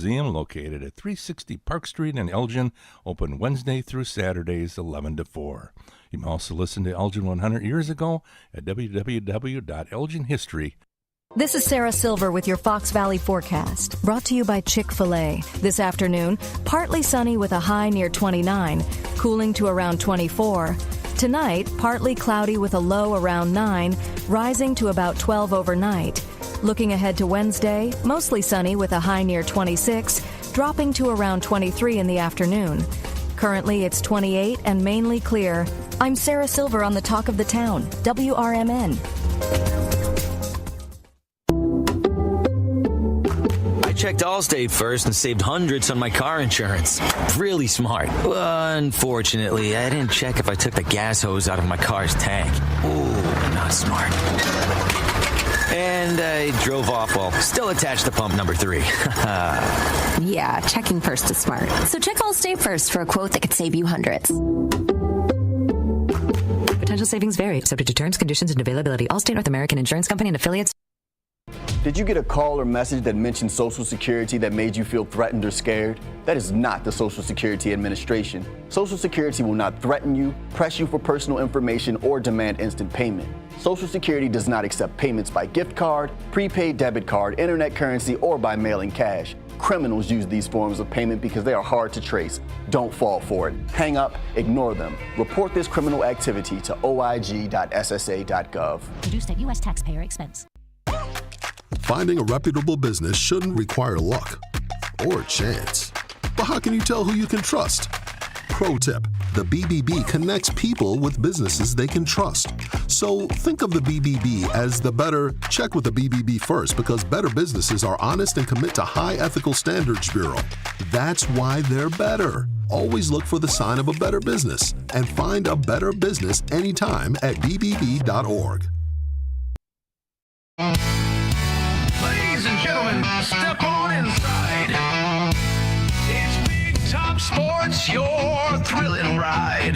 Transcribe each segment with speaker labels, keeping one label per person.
Speaker 1: Museum, located at 360 Park Street in Elgin, open Wednesday through Saturdays, 11 to 4. You can also listen to Elgin 100 Years Ago at www.elginhistory.com.
Speaker 2: This is Sarah Silver with your Fox Valley forecast, brought to you by Chick-fil-A. This afternoon, partly sunny with a high near 29, cooling to around 24. Tonight, partly cloudy with a low around 9, rising to about 12 overnight. Looking ahead to Wednesday, mostly sunny with a high near 26, dropping to around 23 in the afternoon. Currently, it's 28 and mainly clear. I'm Sarah Silver on the Talk of the Town, WRMN.
Speaker 3: Checked Allstate first and saved hundreds on my car insurance. Really smart. Unfortunately, I didn't check if I took the gas hose out of my car's tank. Ooh, not smart. And I drove off while still attached to pump number 3.
Speaker 4: Yeah, checking first is smart. So check Allstate first for a quote that could save you hundreds.
Speaker 5: Potential savings vary, subject to terms, conditions, and availability. Allstate North American Insurance Company and affiliates.
Speaker 6: Did you get a call or message that mentioned Social Security that made you feel threatened or scared? That is not the Social Security Administration. Social Security will not threaten you, press you for personal information, or demand instant payment. Social Security does not accept payments by gift card, prepaid debit card, internet currency, or by mailing cash. Criminals use these forms of payment because they are hard to trace. Don't fall for it. Hang up, ignore them. Report this criminal activity to oig.ssa.gov.
Speaker 7: Produced at U.S. taxpayer expense.
Speaker 8: Finding a reputable business shouldn't require luck or chance. But how can you tell who you can trust? Pro tip, the BBB connects people with businesses they can trust. So think of the BBB as the better, check with the BBB first, because better businesses are honest and commit to high ethical standards bureau. That's why they're better. Always look for the sign of a better business and find a better business anytime at bbb.org.
Speaker 9: Ladies and gentlemen, step on inside. It's Big Top Sports, your thrilling ride.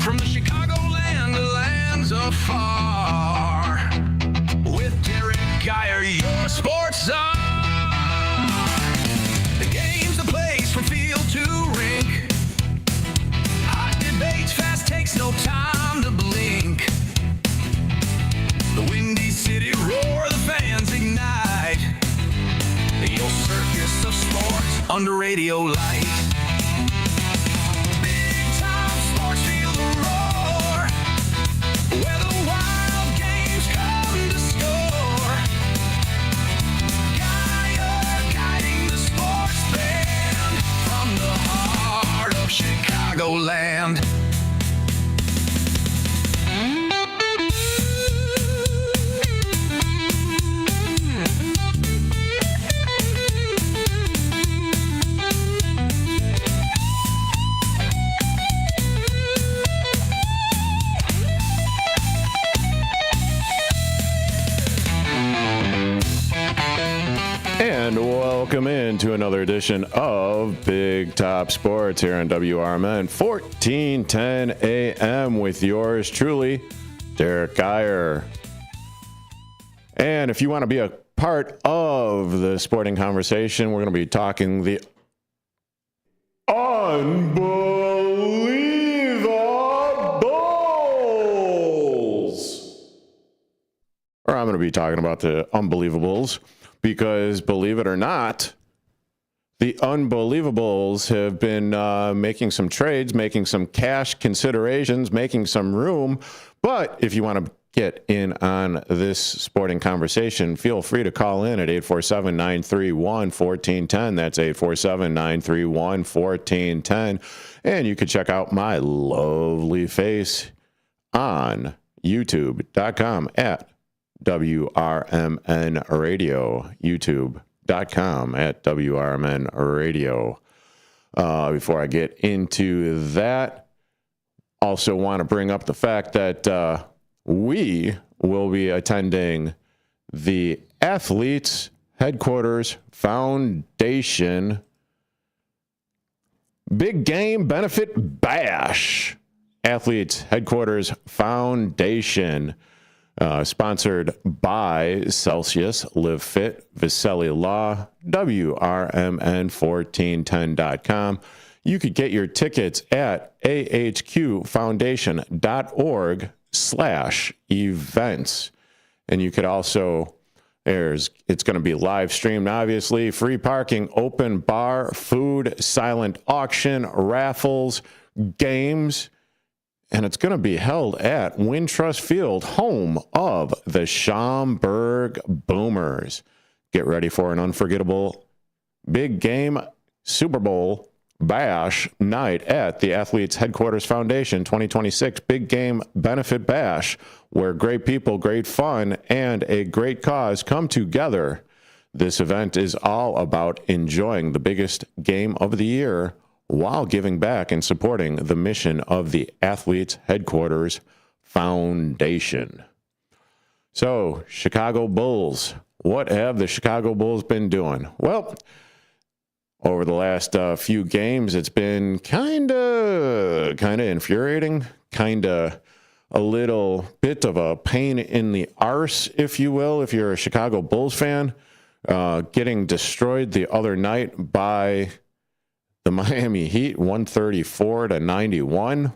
Speaker 9: From the Chicagoland to lands afar. With Derrick Geyer, your sports czar. The game's the place from field to rink. Hot debates, fast takes, no time to blink. The Windy City roar, the fans ignite. Your circus of sports under radio light. Big Time Sports, feel the roar. Where the wild games come to score. Geyer guiding the sports band from the heart of Chicagoland.
Speaker 10: And welcome into another edition of Big Top Sports here on WRMN 1410 AM with yours truly, Derrick Geyer. And if you want to be a part of the sporting conversation, we're going to be talking the Unbelieva-BULLS. Or I'm going to be talking about the Unbelieva-BULLS. Because, believe it or not, the Unbelieva-BULLS have been making some trades, making some cash considerations, making some room. But if you want to get in on this sporting conversation, feel free to call in at 847-931-1410. That's 847-931-1410. And you can check out my lovely face on youtube.com at WRMN Radio, youtube.com at WRMN Radio. Before I get into that, also want to bring up the fact that we will be attending the Athletes Headquarters Foundation Big Game Benefit Bash. Athletes Headquarters Foundation. Sponsored by Celsius, Live Fit, Vicelli Law, WRMN1410.com. You could get your tickets at ahqfoundation.org/events. And you could also, it's going to be live streamed, obviously. Free parking, open bar, food, silent auction, raffles, games. And it's going to be held at Wintrust Field, home of the Schaumburg Boomers. Get ready for an unforgettable big game Super Bowl Bash night at the Athletes Headquarters Foundation 2026 Big Game Benefit Bash, where great people, great fun, and a great cause come together. This event is all about enjoying the biggest game of the year while giving back and supporting the mission of the Athletes Headquarters Foundation. So, Chicago Bulls. What have the Chicago Bulls been doing? Well, over the last few games, it's been kind of infuriating, kind of a little bit of a pain in the arse, if you will, if you're a Chicago Bulls fan. Getting destroyed the other night by the Miami Heat, 134-91,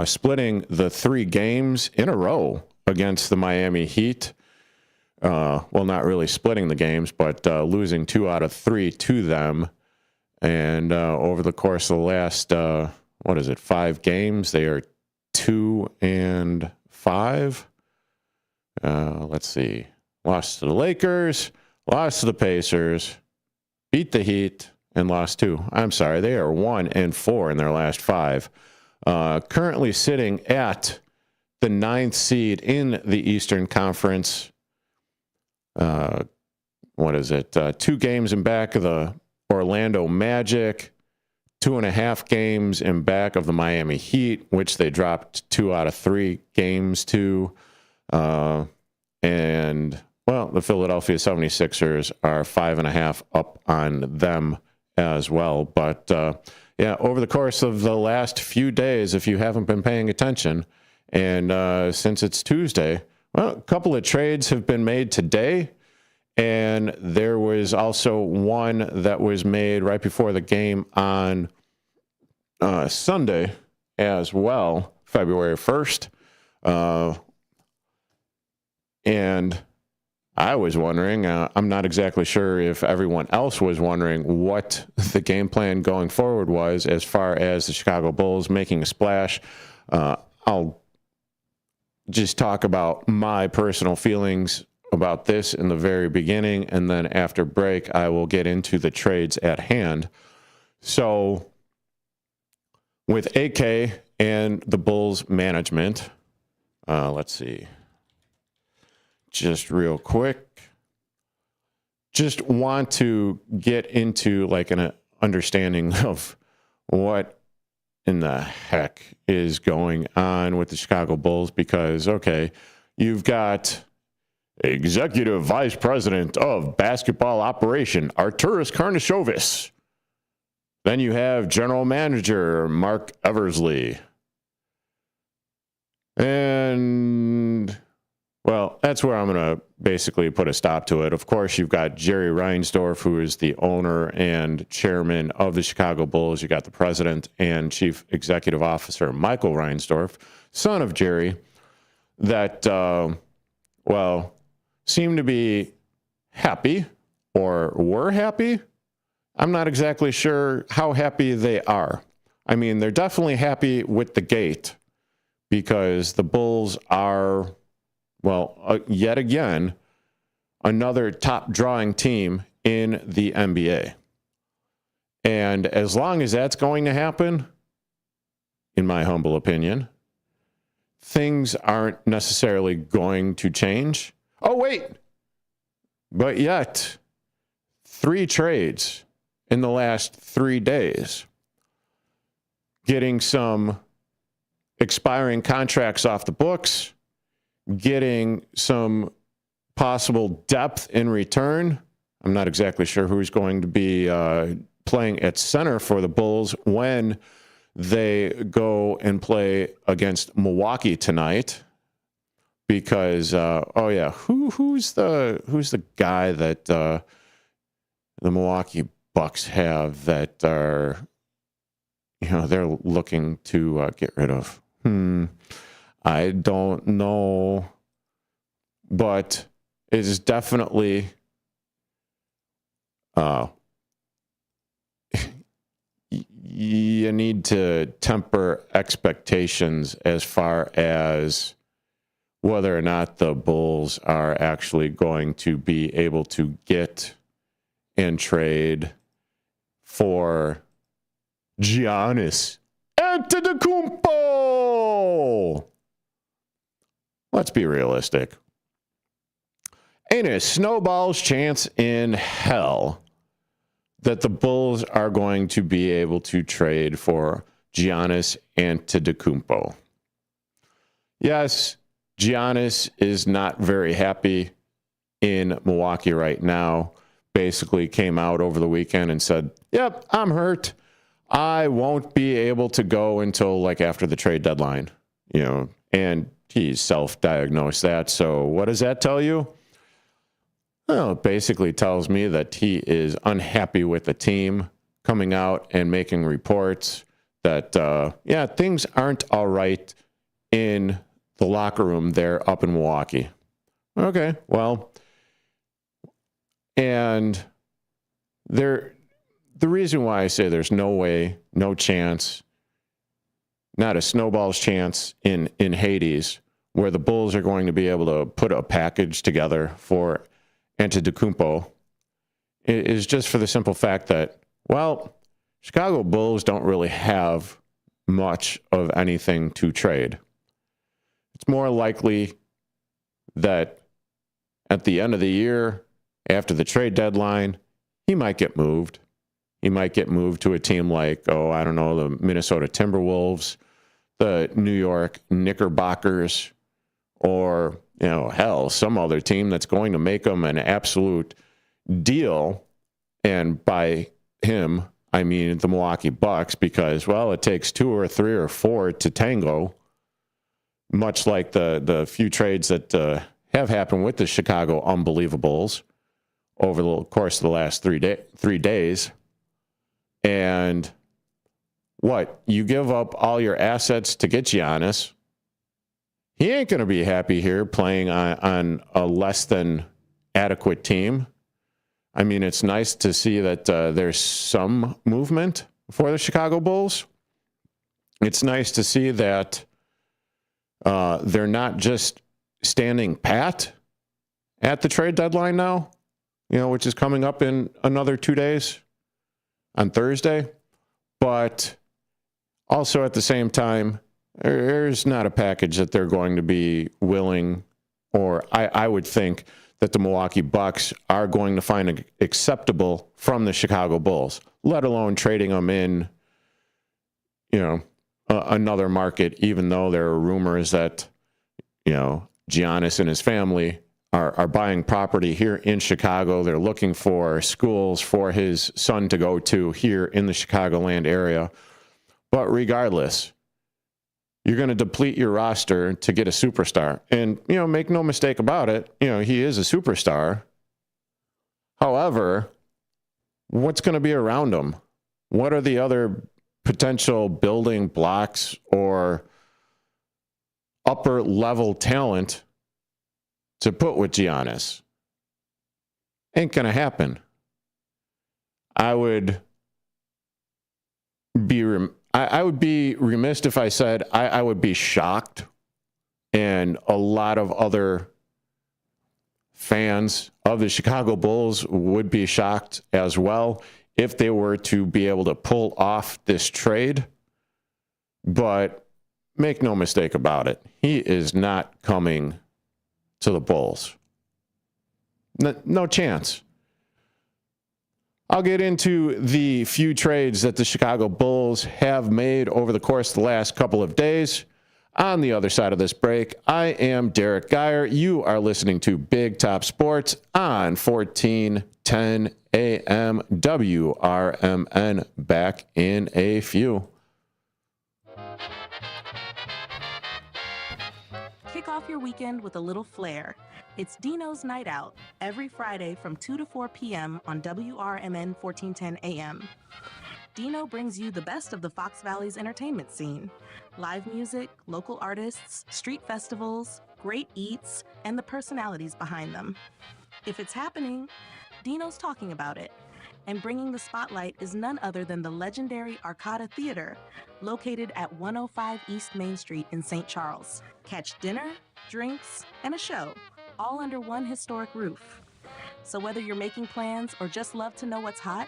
Speaker 10: splitting the 3 games in a row against the Miami Heat. Well, not really splitting the games, but losing 2 out of 3 to them. And over the course of the last, 5 games, they are 2-5. Let's see. Lost to the Lakers, lost to the Pacers, beat the Heat, and lost 2. I'm sorry, they are 1-4 in their last 5. Currently sitting at the 9th seed in the Eastern Conference. 2 games in back of the Orlando Magic, 2.5 games in back of the Miami Heat, which they dropped 2 out of 3 games to. And, well, the Philadelphia 76ers are 5.5 up on them as well. But, over the course of the last few days, if you haven't been paying attention, and since it's Tuesday, well, a couple of trades have been made today, and there was also one that was made right before the game on Sunday as well, February 1st. And I was wondering, I'm not exactly sure if everyone else was wondering what the game plan going forward was as far as the Chicago Bulls making a splash. I'll just talk about my personal feelings about this in the very beginning, and then after break, I will get into the trades at hand. So, with AK and the Bulls management, let's see. Just real quick, just want to get into like an understanding of what in the heck is going on with the Chicago Bulls, because, okay, you've got Executive Vice President of Basketball Operation, Arturas Karnisovas. Then you have General Manager Mark Eversley. And, well, that's where I'm going to basically put a stop to it. Of course, you've got Jerry Reinsdorf, who is the owner and chairman of the Chicago Bulls. You got the president and chief executive officer, Michael Reinsdorf, son of Jerry, that, seem to be happy or were happy. I'm not exactly sure how happy they are. I mean, they're definitely happy with the gate because the Bulls are, yet again, another top drawing team in the NBA. And as long as that's going to happen, in my humble opinion, things aren't necessarily going to change. Oh, wait. But yet, 3 trades in the last 3 days. Getting some expiring contracts off the books. Getting some possible depth in return. I'm not exactly sure who's going to be playing at center for the Bulls when they go and play against Milwaukee tonight. because who's the guy that the Milwaukee Bucks have that are, they're looking to get rid of? I don't know, but it is definitely you need to temper expectations as far as whether or not the Bulls are actually going to be able to get and trade for Giannis Antetokounmpo. Let's be realistic. Ain't a snowball's chance in hell that the Bulls are going to be able to trade for Giannis Antetokounmpo. Yes, Giannis is not very happy in Milwaukee right now. Basically came out over the weekend and said, yep, I'm hurt. I won't be able to go until after the trade deadline, and he's self-diagnosed that. So what does that tell you? Well, it basically tells me that he is unhappy with the team, coming out and making reports that, things aren't all right in the locker room there up in Milwaukee. Okay, well, and the reason why I say there's no way, no chance, not a snowball's chance in Hades, where the Bulls are going to be able to put a package together for Antetokounmpo, is just for the simple fact that, Chicago Bulls don't really have much of anything to trade. It's more likely that at the end of the year, after the trade deadline, he might get moved. He might get moved to a team like, the Minnesota Timberwolves, the New York Knickerbockers, or some other team that's going to make him an absolute deal. And by him, I mean the Milwaukee Bucks, because, it takes 2 or 3 or 4 to tango, much like the few trades that have happened with the Chicago Unbelieva-BULLS over the course of the last 3 days. And you give up all your assets to get Giannis. He ain't going to be happy here playing on a less than adequate team. I mean, it's nice to see that there's some movement for the Chicago Bulls. It's nice to see that they're not just standing pat at the trade deadline now, which is coming up in another 2 days on Thursday. But also at the same time, there's not a package that they're going to be willing, or I would think that the Milwaukee Bucks are going to find acceptable from the Chicago Bulls, let alone trading them in, another market, even though there are rumors that, Giannis and his family are buying property here in Chicago. They're looking for schools for his son to go to here in the Chicagoland area. But regardless, you're going to deplete your roster to get a superstar. And, make no mistake about it, he is a superstar. However, what's going to be around him? What are the other potential building blocks or upper level talent to put with Giannis? Ain't going to happen. I would be remiss if I said I would be shocked, and a lot of other fans of the Chicago Bulls would be shocked as well if they were to be able to pull off this trade. But make no mistake about it, he is not coming to the Bulls. No chance. I'll get into the few trades that the Chicago Bulls have made over the course of the last couple of days. On the other side of this break, I am Derrick Geyer. You are listening to Big Top Sports on 1410 AM WRMN. Back in a few.
Speaker 11: Kick off off your weekend with a little flair. It's Dino's Night Out, every Friday from 2 to 4 p.m. on WRMN 1410 AM. Dino brings you the best of the Fox Valley's entertainment scene. Live music, local artists, street festivals, great eats, and the personalities behind them. If it's happening, Dino's talking about it. And bringing the spotlight is none other than the legendary Arcada Theater, located at 105 East Main Street in St. Charles. Catch dinner, drinks, and a show, all under one historic roof. So whether you're making plans or just love to know what's hot,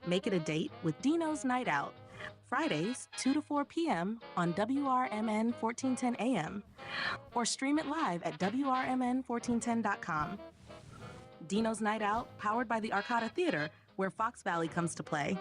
Speaker 11: make it a date with Dino's Night Out, Fridays, 2 to 4 p.m. on WRMN 1410 AM, or stream it live at WRMN1410.com. Dino's Night Out, powered by the Arcada Theater, where Fox Valley comes to play.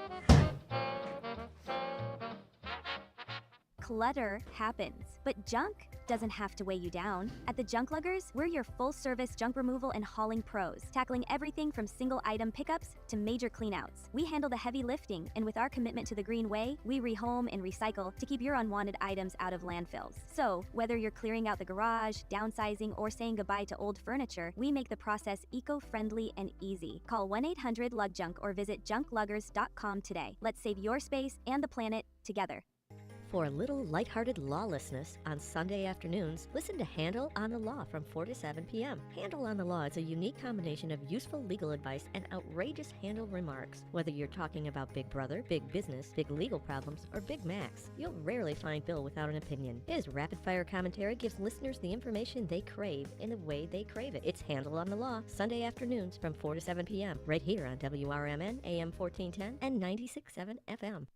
Speaker 12: Clutter happens, but junk doesn't have to weigh you down. At the Junk Luggers, we're your full-service junk removal and hauling pros, tackling everything from single-item pickups to major cleanouts. We handle the heavy lifting, and with our commitment to the green way, we rehome and recycle to keep your unwanted items out of landfills. So, whether you're clearing out the garage, downsizing, or saying goodbye to old furniture, we make the process eco-friendly and easy. Call 1-800-LUG-JUNK or visit junkluggers.com today. Let's save your space and the planet together.
Speaker 13: For a little lighthearted lawlessness on Sunday afternoons, listen to Handle on the Law from 4 to 7 p.m. Handle on the Law is a unique combination of useful legal advice and outrageous handle remarks. Whether you're talking about Big Brother, big business, big legal problems, or Big Macs, you'll rarely find Bill without an opinion. His rapid-fire commentary gives listeners the information they crave in the way they crave it. It's Handle on the Law, Sunday afternoons from 4 to 7 p.m. right here on WRMN, AM 1410 and 96.7 FM.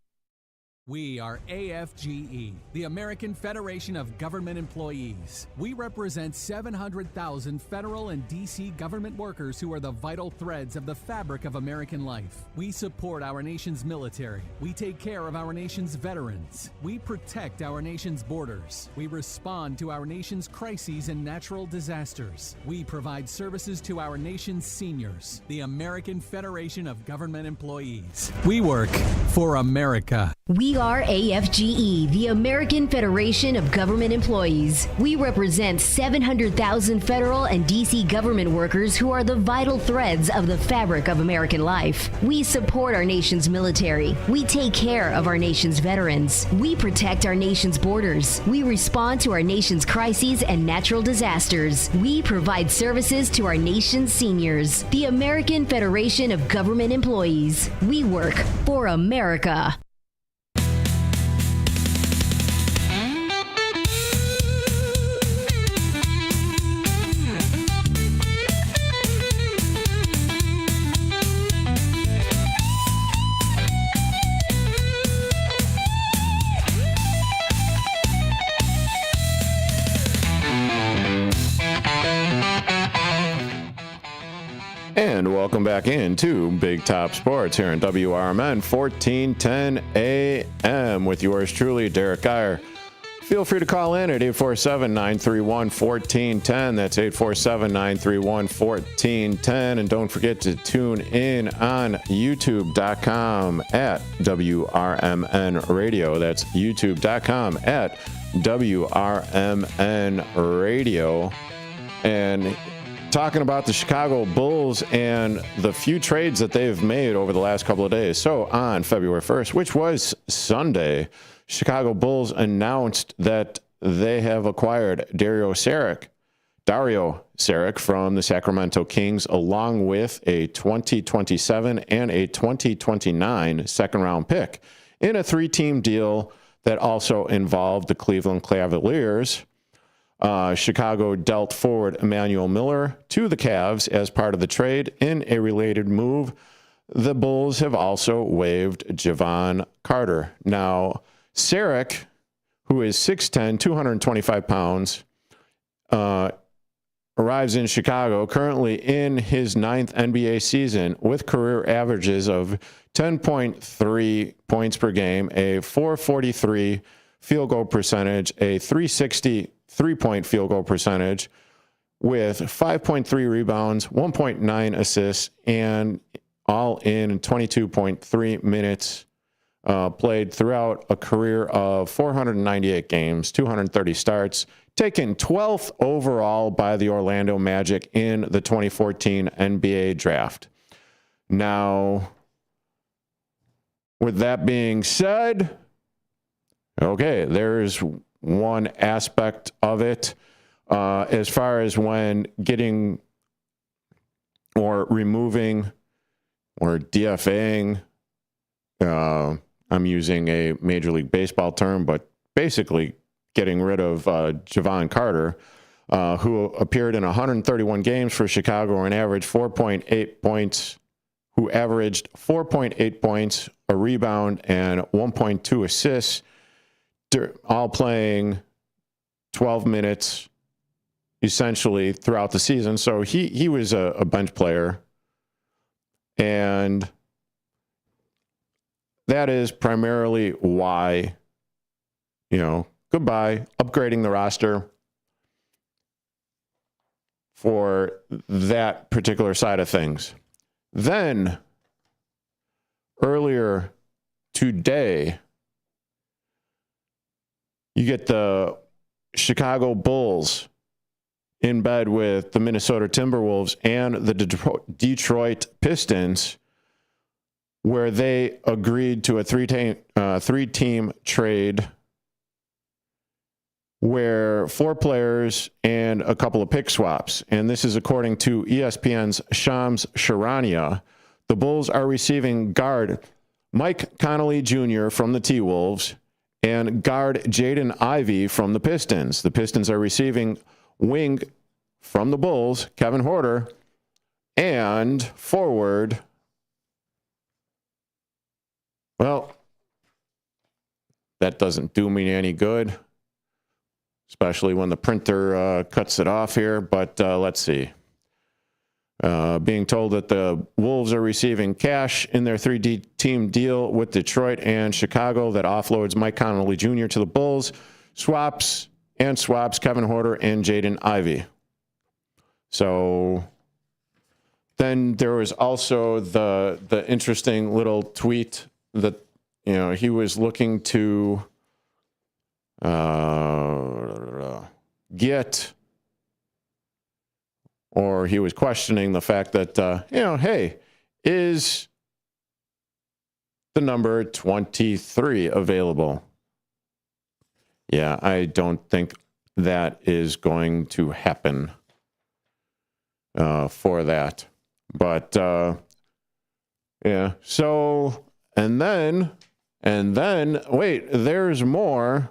Speaker 14: We are AFGE, the American Federation of Government Employees. We represent 700,000 federal and D.C. government workers who are the vital threads of the fabric of American life. We support our nation's military. We take care of our nation's veterans. We protect our nation's borders. We respond to our nation's crises and natural disasters. We provide services to our nation's seniors. The American Federation of Government Employees. We work for America.
Speaker 15: We are AFGE, the American Federation of Government Employees. We represent 700,000 federal and D.C. government workers who are the vital threads of the fabric of American life. We support our nation's military. We take care of our nation's veterans. We protect our nation's borders. We respond to our nation's crises and natural disasters. We provide services to our nation's seniors. The American Federation of Government Employees. We work for America.
Speaker 10: And welcome back into Big Top Sports here on WRMN 1410 AM with yours truly, Derrick Geyer. Feel free to call in at 847-931-1410. That's 847-931-1410. And don't forget to tune in on youtube.com at WRMN Radio. That's youtube.com at WRMN Radio. And talking about the Chicago Bulls and the few trades that they've made over the last couple of days. So on February 1st, which was Sunday, Chicago Bulls announced that they have acquired Dario Saric from the Sacramento Kings, along with a 2027 and a 2029 second-round pick in a three-team deal that also involved the Cleveland Cavaliers. Chicago dealt forward Emmanuel Miller to the Cavs as part of the trade. In a related move, the Bulls have also waived Javon Carter. Now, Saric, who is 6'10", 225 pounds, arrives in Chicago currently in his 9th NBA season with career averages of 10.3 points per game, a .443 field goal percentage, a .360 three-point field goal percentage, with 5.3 rebounds, 1.9 assists, and all in 22.3 minutes played throughout a career of 498 games, 230 starts, taken 12th overall by the Orlando Magic in the 2014 NBA draft. Now, with that being said, okay, there's one aspect of it as far as when getting or removing or DFAing. I'm using a Major League Baseball term, but basically getting rid of Javon Carter, who appeared in 131 games for Chicago and averaged 4.8 points, who averaged 4.8 points, a rebound, and 1.2 assists, all playing 12 minutes essentially throughout the season. So he was a bench player. And that is primarily why, goodbye, upgrading the roster for that particular side of things. Then, earlier today, you get the Chicago Bulls in bed with the Minnesota Timberwolves and the Detroit Pistons, where they agreed to a three-team trade where 4 players and a couple of pick swaps. And this is according to ESPN's Shams Charania. The Bulls are receiving guard Mike Conley Jr. from the T-Wolves and guard Jaden Ivey from the Pistons. The Pistons are receiving wing from the Bulls, Kevin Huerter, and forward, well, that doesn't do me any good, especially when the printer cuts it off here, but let's see. Being told that the Wolves are receiving cash in their 3-team deal with Detroit and Chicago that offloads Mike Conley Jr. to the Bulls, swaps Kevin Huerter and Jaden Ivey. So then there was also the interesting little tweet that, he was looking to get, or he was questioning the fact that, hey, is the number 23 available? Yeah, I don't think that is going to happen for that. But, yeah, so, and then, wait, there's more.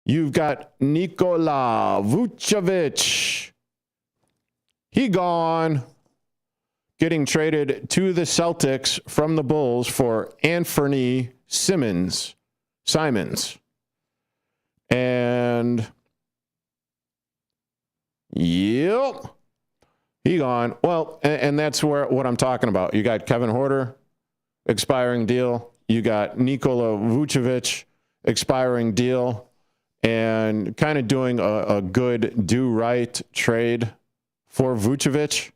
Speaker 10: You've got Nikola Vucevic. He gone, getting traded to the Celtics from the Bulls for Anthony Simons. And, yep, he gone. Well, and that's what I'm talking about. You got Kevin Huerter, expiring deal. You got Nikola Vucevic, expiring deal. And kind of doing a good do-right trade for Vucevic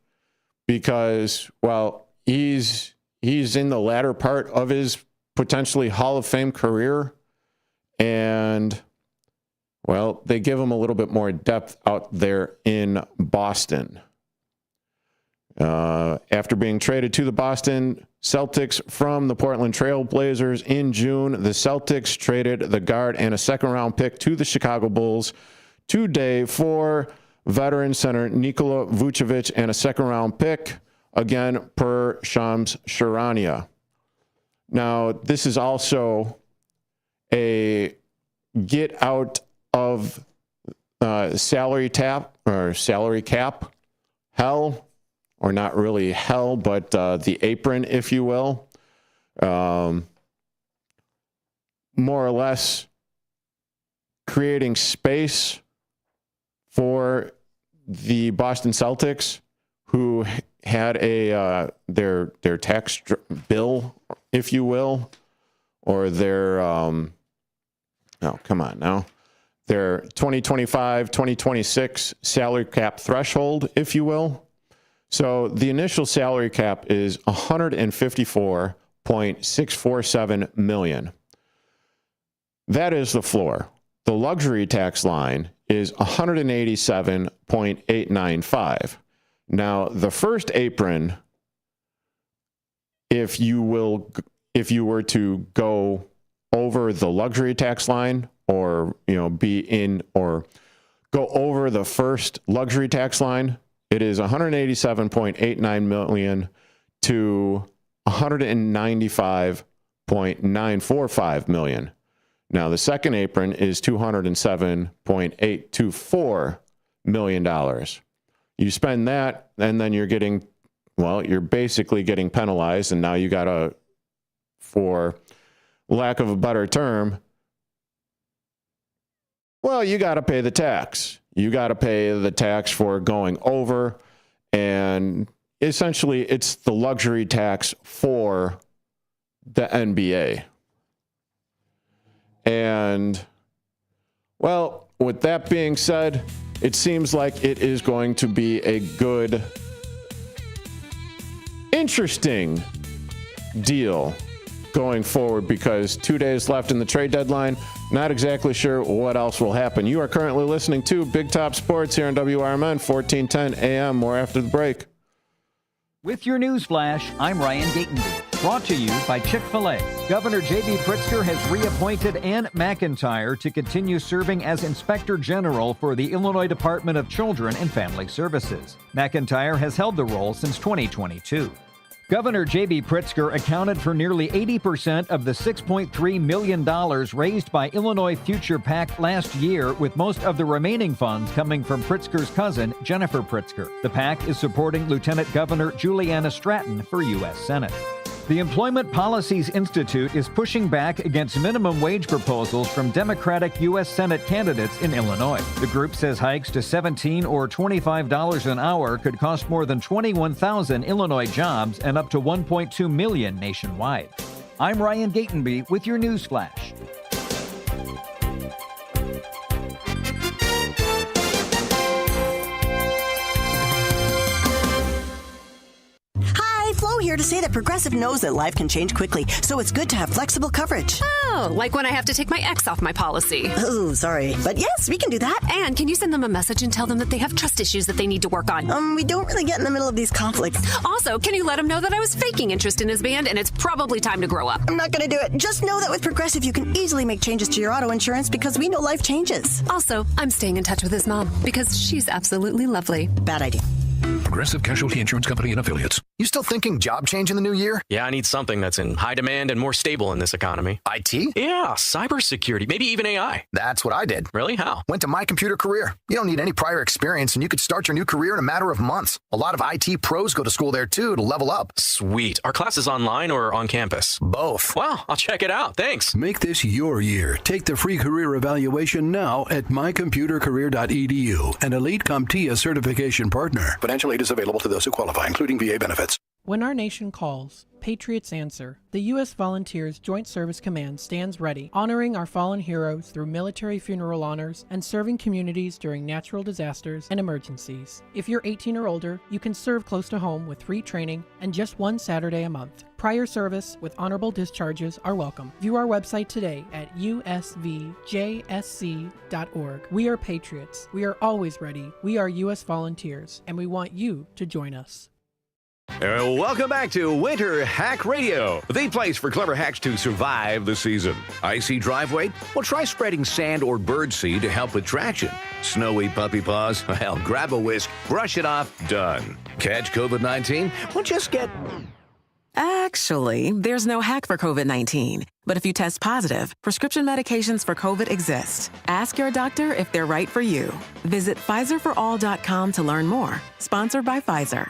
Speaker 10: because, well, he's in the latter part of his potentially Hall of Fame career. And, well, they give him a little bit more depth out there in Boston. After being traded to the Boston Celtics from the Portland Trail Blazers in June, the Celtics traded the guard and a second-round pick to the Chicago Bulls today for veteran center Nikola Vucevic and a second-round pick, again, per Shams Charania. Now, this is also a get out of salary cap hell, or not really hell, but the apron, if you will. More or less creating space for the Boston Celtics, who had their tax bill, if you will, or their their 2025-2026 salary cap threshold, if you will. So the initial salary cap is $154.647 million. That is the floor. the luxury tax line is $187.895. Now, the first apron, if you were to go over the luxury tax line, or be in or go over the first luxury tax line, it is $187.89 million to $195.945 million. Now, the second apron is $207.824 million. You spend that, and then you're basically getting penalized, and now you got to, for lack of a better term, you got to pay the tax. You got to pay the tax for going over, and essentially it's the luxury tax for the NBA. And, with that being said, it seems like it is going to be a good, interesting deal going forward, because 2 days left in the trade deadline. Not exactly sure what else will happen. You are currently listening to Big Top Sports here on WRMN 1410 AM. More after the break.
Speaker 16: With your news flash, I'm Ryan Gatenby. Brought to you by Chick-fil-A. Governor J.B. Pritzker has reappointed Ann McIntyre to continue serving as Inspector General for the Illinois Department of Children and Family Services. McIntyre has held the role since 2022. Governor J.B. Pritzker accounted for nearly 80% of the $6.3 million raised by Illinois Future PAC last year, with most of the remaining funds coming from Pritzker's cousin, Jennifer Pritzker. The PAC is supporting Lieutenant Governor Juliana Stratton for U.S. Senate. The Employment Policies Institute is pushing back against minimum wage proposals from Democratic U.S. Senate candidates in Illinois. The group says hikes to $17 or $25 an hour could cost more than 21,000 Illinois jobs and up to 1.2 million nationwide. I'm Ryan Gatenby with your news flash.
Speaker 17: Flo here to say that Progressive knows that life can change quickly, so it's good to have flexible coverage.
Speaker 18: Oh, like when I have to take my ex off my policy.
Speaker 17: Oh, sorry. But yes, we can do that.
Speaker 18: And can you send them a message and tell them that they have trust issues that they need to work on?
Speaker 17: We don't really get in the middle of these conflicts.
Speaker 18: Also, can you let them know that I was faking interest in his band and it's probably time to grow up?
Speaker 17: I'm not going to do it. Just know that with Progressive, you can easily make changes to your auto insurance because we know life changes.
Speaker 18: Also, I'm staying in touch with his mom because she's absolutely lovely.
Speaker 17: Bad idea.
Speaker 19: Progressive Casualty Insurance Company and Affiliates.
Speaker 20: You still thinking job change in the new year?
Speaker 21: Yeah, I need something that's in high demand and more stable in this economy.
Speaker 20: IT?
Speaker 21: Yeah, cybersecurity, maybe even AI.
Speaker 20: That's what I did.
Speaker 21: Really? How?
Speaker 20: Went to My Computer Career. You don't need any prior experience, and you could start your new career in a matter of months. A lot of IT pros go to school there, too, to level up.
Speaker 21: Sweet. Are classes online or on campus?
Speaker 20: Both.
Speaker 21: Wow, I'll check it out. Thanks.
Speaker 19: Make this your year. Take the free career evaluation now at mycomputercareer.edu, an Elite CompTIA certification partner. Financial aid is available to those who qualify, including VA benefits.
Speaker 22: When our nation calls, patriots answer. The U.S. Volunteers Joint Service Command stands ready, honoring our fallen heroes through military funeral honors and serving communities during natural disasters and emergencies. If you're 18 or older, you can serve close to home with free training and just one Saturday a month. Prior service with honorable discharges are welcome. View our website today at usvjsc.org. We are patriots. We are always ready. We are U.S. Volunteers, and we want you to join us.
Speaker 23: Welcome back to Winter Hack Radio, the place for clever hacks to survive the season. Icy driveway? Well, try spreading sand or birdseed to help with traction. Snowy puppy paws? Well, grab a whisk, brush it off, done. Catch COVID-19? Well, just get...
Speaker 24: Actually, there's no hack for COVID-19. But if you test positive, prescription medications for COVID exist. Ask your doctor if they're right for you. Visit PfizerForAll.com to learn more. Sponsored by Pfizer.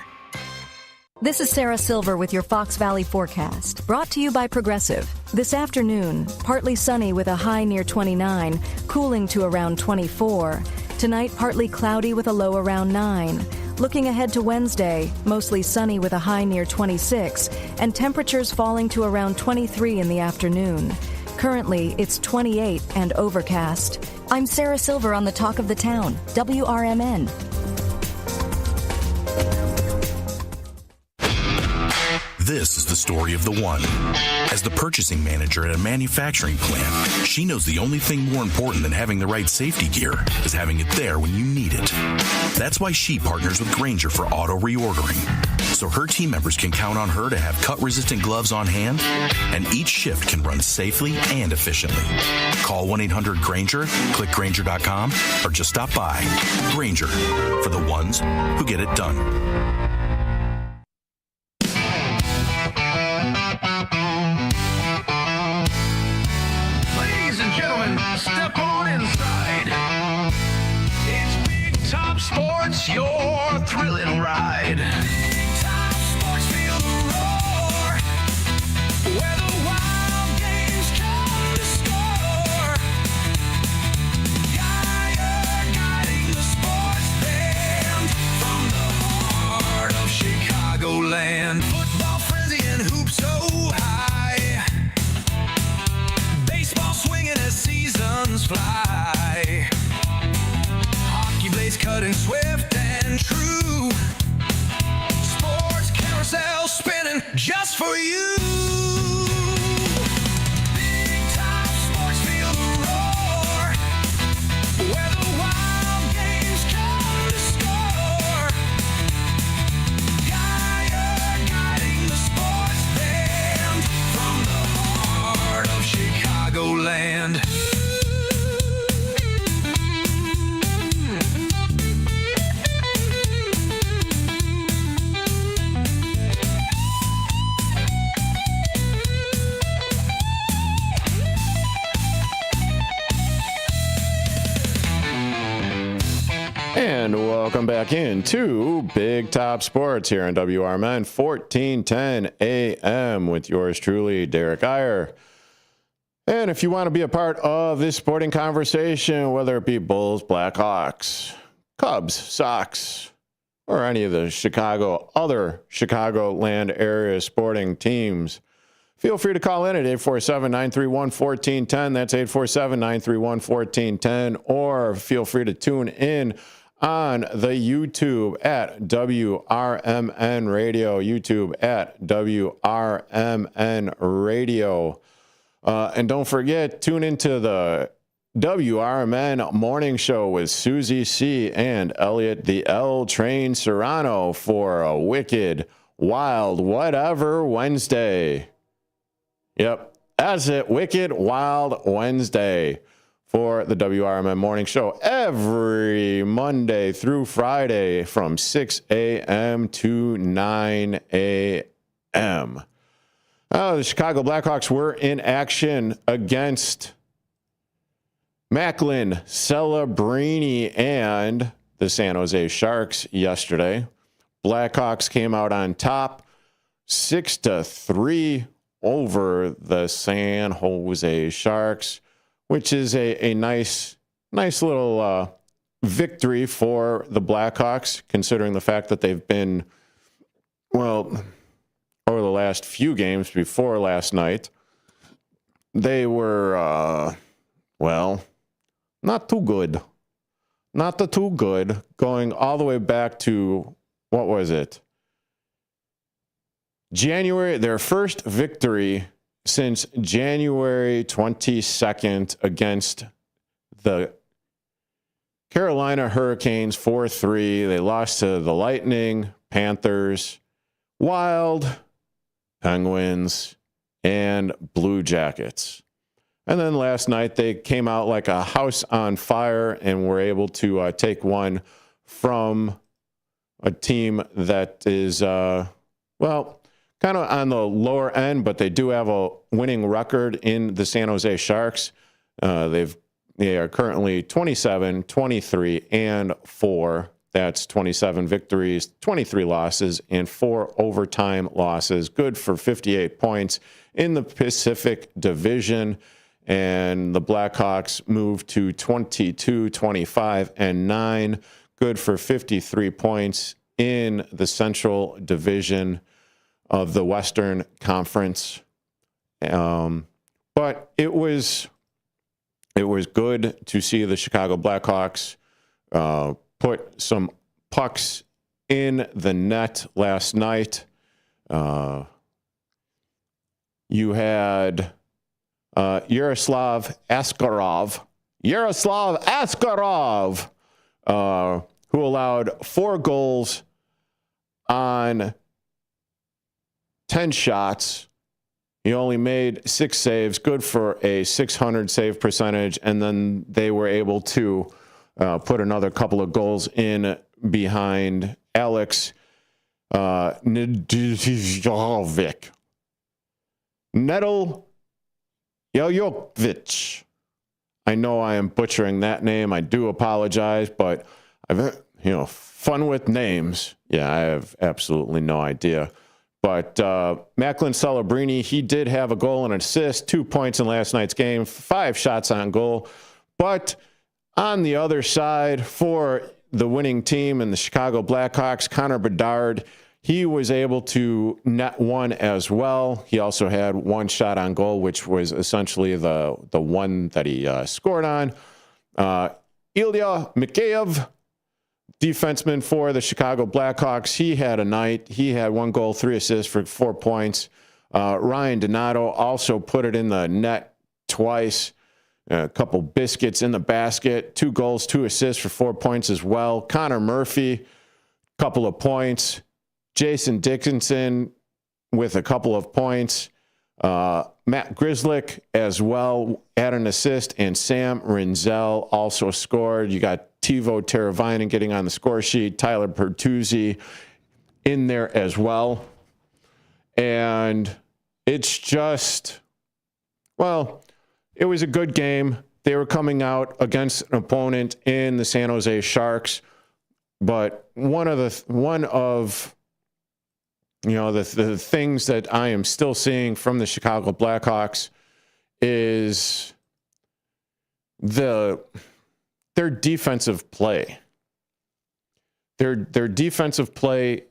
Speaker 2: This is Sarah Silver with your Fox Valley forecast, brought to you by Progressive. This afternoon, partly sunny with a high near 29, cooling to around 24. Tonight, partly cloudy with a low around 9. Looking ahead to Wednesday, mostly sunny with a high near 26, and temperatures falling to around 23 in the afternoon. Currently, it's 28 and overcast. I'm Sarah Silver on the Talk of the Town, WRMN.
Speaker 1: This is the story of the one. As the purchasing manager at a manufacturing plant, she knows the only thing more important than having the right safety gear is having it there when you need it. That's why she partners with Grainger for auto reordering, so her team members can count on her to have cut-resistant gloves on hand, and each shift can run safely and efficiently. Call 1-800-GRAINGER, click Grainger.com, or just stop by. Grainger, for the ones who get it done.
Speaker 9: Step on inside. It's Big Top Sports, your thrilling ride. Big Top Sports, feel the roar, where the wild games come to score. Geyer guiding the sports band from the heart of Chicagoland. Football frenzy and hoops so high. Baseball swinging as seasons fly. Hockey blades cutting swift and true. Sports carousel spinning just for you. Big Top Sports, feel the roar, where the wild games come to score. Geyer guiding the sports band from the heart of Chicagoland.
Speaker 10: And welcome back into Big Top Sports here on WRMN 1410 AM with yours truly, Derrick Geyer. And if you want to be a part of this sporting conversation, whether it be Bulls, Blackhawks, Cubs, Sox, or any of the other Chicagoland area sporting teams, feel free to call in at 847-931-1410. That's 847-931-1410. Or feel free to tune in on the YouTube at WRMN Radio. YouTube at WRMN Radio. And don't forget, tune into the WRMN Morning Show with Susie C. and Elliot the L Train Serrano for a wicked, wild, whatever Wednesday. Yep, that's it. Wicked, wild Wednesday for the WRMN Morning Show every Monday through Friday from 6 a.m. to 9 a.m. The Chicago Blackhawks were in action against Macklin, Celebrini, and the San Jose Sharks yesterday. Blackhawks came out on top 6-3 over the San Jose Sharks, which is a nice little victory for the Blackhawks, considering the fact that they've been, well, over the last few games before last night, they were, not too good. Not too good, going all the way back to, what was it? January, their first victory since January 22nd against the Carolina Hurricanes 4-3. They lost to the Lightning, Panthers, Wild, Penguins, and Blue Jackets. And then last night they came out like a house on fire and were able to take one from a team that is, kind of on the lower end, but they do have a winning record in the San Jose Sharks. They are currently 27, 23, and 4. That's 27 victories, 23 losses, and 4 overtime losses. Good for 58 points in the Pacific Division. And the Blackhawks moved to 22, 25, and 9. Good for 53 points in the Central Division of the Western Conference. But it was good to see the Chicago Blackhawks put some pucks in the net last night. You had Yaroslav Askarov, who allowed 4 goals on 10 shots. He only made 6 saves, good for a .600 save percentage, and then they were able to put another couple of goals in behind Alex Nedeljkovic. Nedeljkovic. I know I am butchering that name. I do apologize, but I've fun with names. Yeah, I have absolutely no idea. But Macklin Celebrini, he did have a goal and an assist, 2 points in last night's game, 5 shots on goal. But on the other side, for the winning team and the Chicago Blackhawks, Connor Bedard, he was able to net 1 as well. He also had 1 shot on goal, which was essentially the one that he scored on. Ilya Mikheyev, defenseman for the Chicago Blackhawks, he had a night. He had 1 goal, 3 assists for 4 points. Ryan Donato also put it in the net twice. A couple biscuits in the basket, 2 goals, 2 assists for 4 points as well. Connor Murphy, couple of points. Jason Dickinson with a couple of points. Matt Grzelcyk as well had an assist, and Sam Rinzel also scored. You got Teuvo Teravainen getting on the score sheet, Tyler Bertuzzi in there as well. And it's just, well, it was a good game. They were coming out against an opponent in the San Jose Sharks, but one of the things that I am still seeing from the Chicago Blackhawks is their defensive play. Their defensive play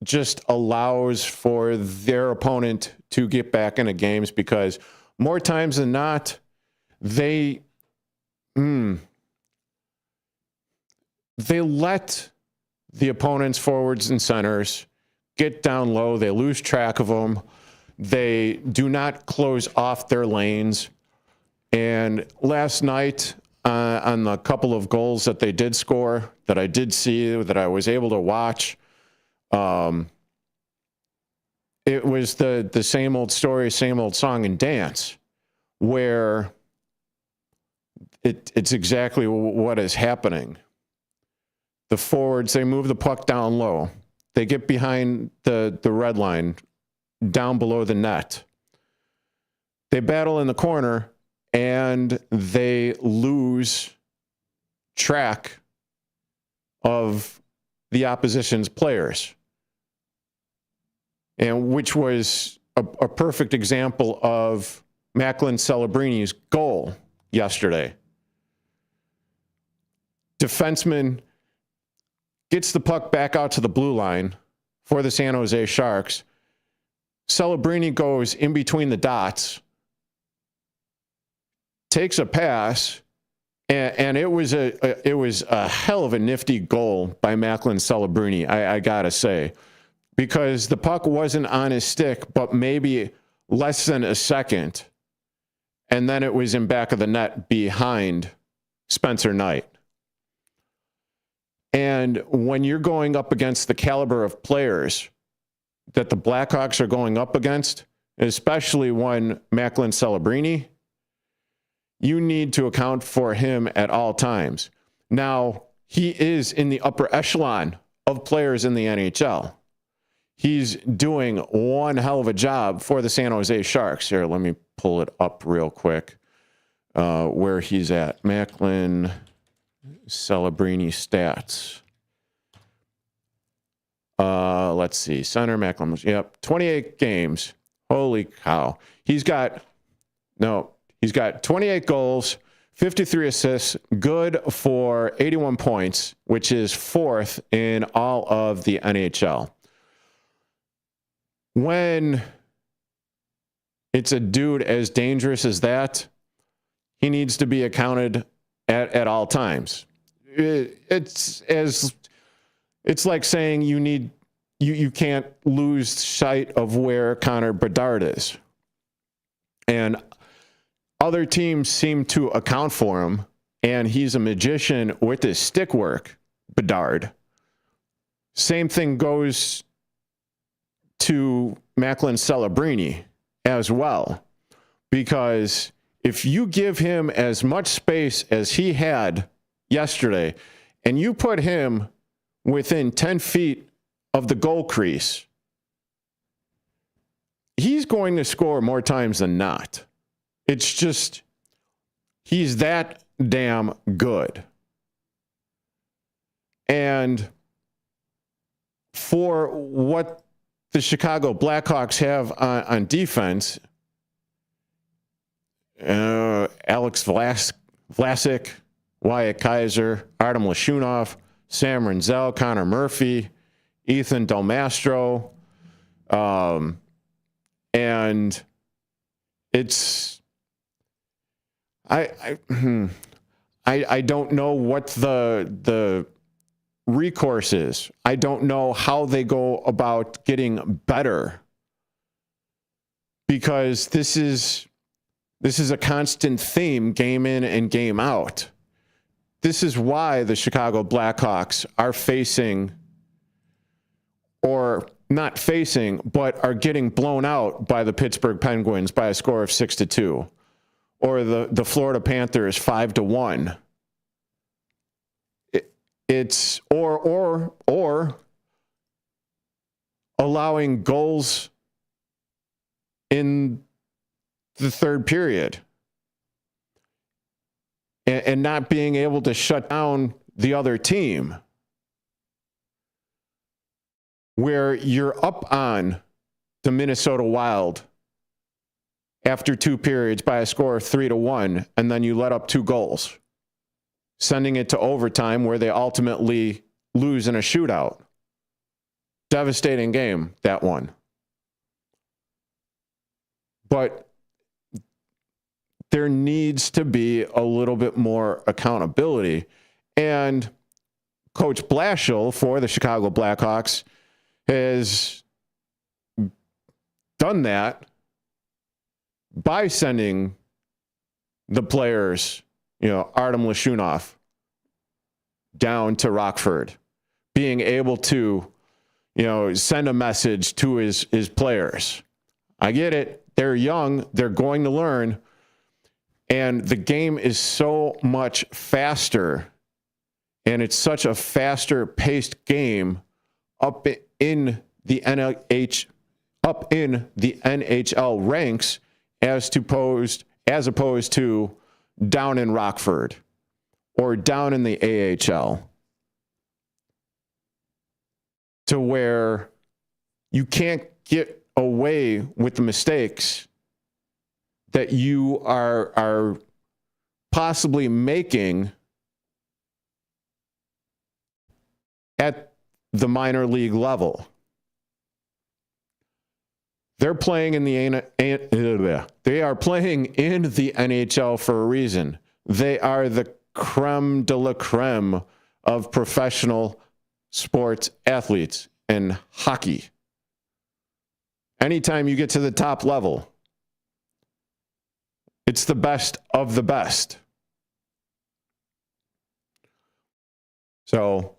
Speaker 10: just allows for their opponent to get back into games, because more times than not, they let the opponent's forwards and centers get down low. They lose track of them. They do not close off their lanes. And last night, on the couple of goals that they did score, that I did see, that I was able to watch, it was the same old story, same old song and dance, where it's exactly what is happening. The forwards, they move the puck down low. They get behind the red line, down below the net. They battle in the corner, and they lose track of the opposition's players. And which was a perfect example of Macklin Celebrini's goal yesterday. Defenseman gets the puck back out to the blue line for the San Jose Sharks. Celebrini goes in between the dots, takes a pass, and it was a hell of a nifty goal by Macklin Celebrini, I gotta say, because the puck wasn't on his stick, but maybe less than a second, and then it was in back of the net behind Spencer Knight. And when you're going up against the caliber of players that the Blackhawks are going up against, especially one Macklin Celebrini, you need to account for him at all times. Now, he is in the upper echelon of players in the NHL. He's doing one hell of a job for the San Jose Sharks. Here, let me pull it up real quick, where he's at. Macklin Celebrini stats. Let's see. Center Macklin. Yep. 28 games. Holy cow. He's got 28 goals, 53 assists, good for 81 points, which is 4th in all of the NHL. When it's a dude as dangerous as that, he needs to be accounted at all times. It's like saying you can't lose sight of where Connor Bedard is. And other teams seem to account for him, and he's a magician with his stick work, Bedard. Same thing goes to Macklin Celebrini as well, because if you give him as much space as he had yesterday, and you put him within 10 feet of the goal crease, he's going to score more times than not. It's just, he's that damn good. And for what the Chicago Blackhawks have on defense, Alex Vlasic, Wyatt Kaiser, Artem Lashunov, Sam Renzel, Connor Murphy, Ethan Del Mastro, and it's I don't know what the recourse is. I don't know how they go about getting better, because this is a constant theme, game in and game out. This is why the Chicago Blackhawks are facing, or not facing, but are getting blown out by the Pittsburgh Penguins by a score of 6-2, or the Florida Panthers 5-1. It's or allowing goals in the third period and not being able to shut down the other team, where you're up on the Minnesota Wild after 2 periods by a score of 3-1, and then you let up 2 goals, sending it to overtime where they ultimately lose in a shootout. Devastating game, that one. But there needs to be a little bit more accountability. And Coach Blashill for the Chicago Blackhawks has done that by sending the players, Artem Lashunov down to Rockford, being able to, send a message to his players. I get it. They're young. They're going to learn. And the game is so much faster, and it's such a faster paced game up in the NHL ranks as opposed to down in Rockford or down in the AHL, to where you can't get away with the mistakes that you are possibly making at the minor league level. They're playing in they are playing in the NHL for a reason. They are the creme de la creme of professional sports athletes in hockey. Anytime you get to the top level, it's the best of the best. So,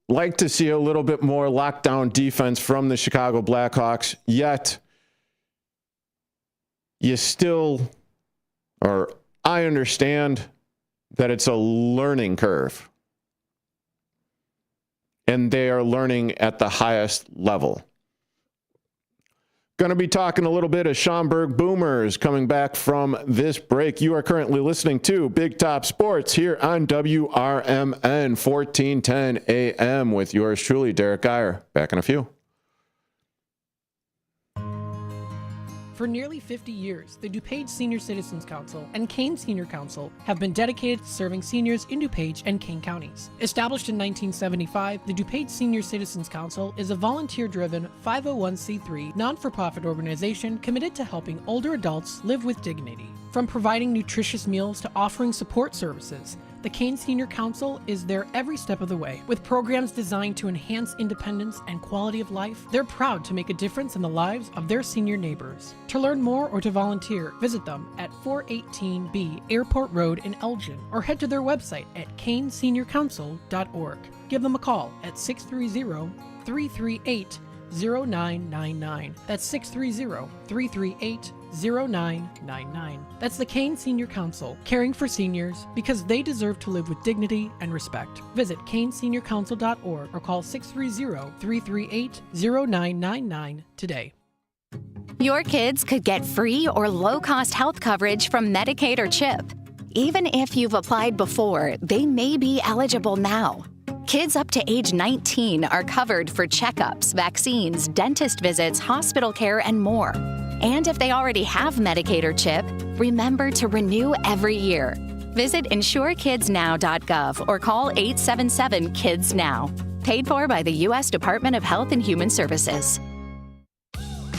Speaker 10: like to see a little bit more lockdown defense from the Chicago Blackhawks, yet you still, or I understand that it's a learning curve, and they are learning at the highest level. Going to be talking a little bit of Schaumburg Boomers coming back from this break. You are currently listening to Big Top Sports here on WRMN 1410 AM with yours truly, Derrick Geyer. Back in a few.
Speaker 22: For nearly 50 years, the DuPage Senior Citizens Council and Kane Senior Council have been dedicated to serving seniors in DuPage and Kane counties. Established in 1975, the DuPage Senior Citizens Council is a volunteer-driven 501c3 non-for-profit organization committed to helping older adults live with dignity. From providing nutritious meals to offering support services, The Kane Senior Council is there every step of the way. With programs designed to enhance independence and quality of life, they're proud to make a difference in the lives of their senior neighbors. To learn more or to volunteer, visit them at 418B Airport Road in Elgin or head to their website at caneseniorcouncil.org. Give them a call at 630-338-0999. That's 630-338-0999. That's the Kane Senior Council, caring for seniors because they deserve to live with dignity and respect. Visit caneseniorcouncil.org or call 630-338-0999 today.
Speaker 3: Your kids could get free or low-cost health coverage from Medicaid or CHIP. Even if you've applied before, they may be eligible now. Kids up to age 19 are covered for checkups, vaccines, dentist visits, hospital care, and more. And if they already have Medicaid or CHIP, remember to renew every year. Visit insurekidsnow.gov or call 877-KIDS-NOW. Paid for by the U.S. Department of Health and Human Services.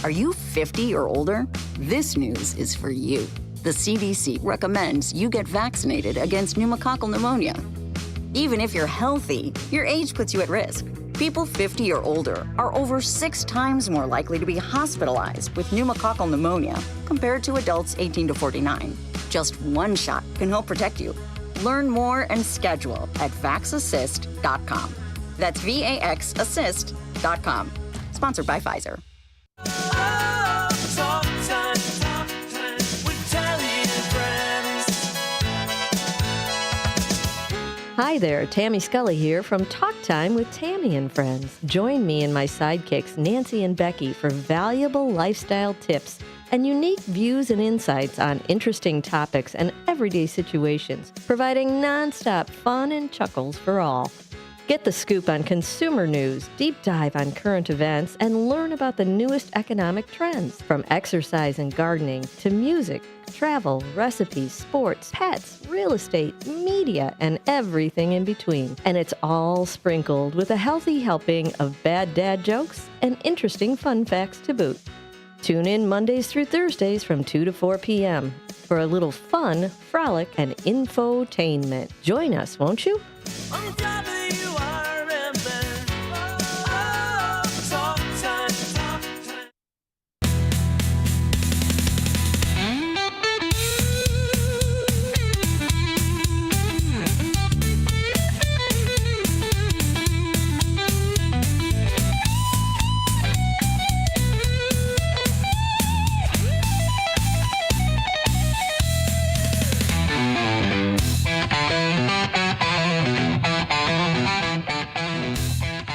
Speaker 4: Are you 50 or older? This news is for you. The CDC recommends you get vaccinated against pneumococcal pneumonia. Even if you're healthy, your age puts you at risk. People 50 or older are over 6 times more likely to be hospitalized with pneumococcal pneumonia compared to adults 18 to 49. Just one shot can help protect you. Learn more and schedule at vaxassist.com. That's VAXassist.com. Sponsored by Pfizer.
Speaker 13: Hi there, Tammy Scully here from Talk Time with Tammy and Friends. Join me and my sidekicks, Nancy and Becky, for valuable lifestyle tips and unique views and insights on interesting topics and everyday situations, providing nonstop fun and chuckles for all. Get the scoop on consumer news, deep dive on current events, and learn about the newest economic trends, from exercise and gardening to music, travel, recipes, sports, pets, real estate, media, and everything in between. And it's all sprinkled with a healthy helping of bad dad jokes and interesting fun facts to boot. Tune in Mondays through Thursdays from 2 to 4 p.m. for a little fun, frolic, and infotainment. Join us, won't you?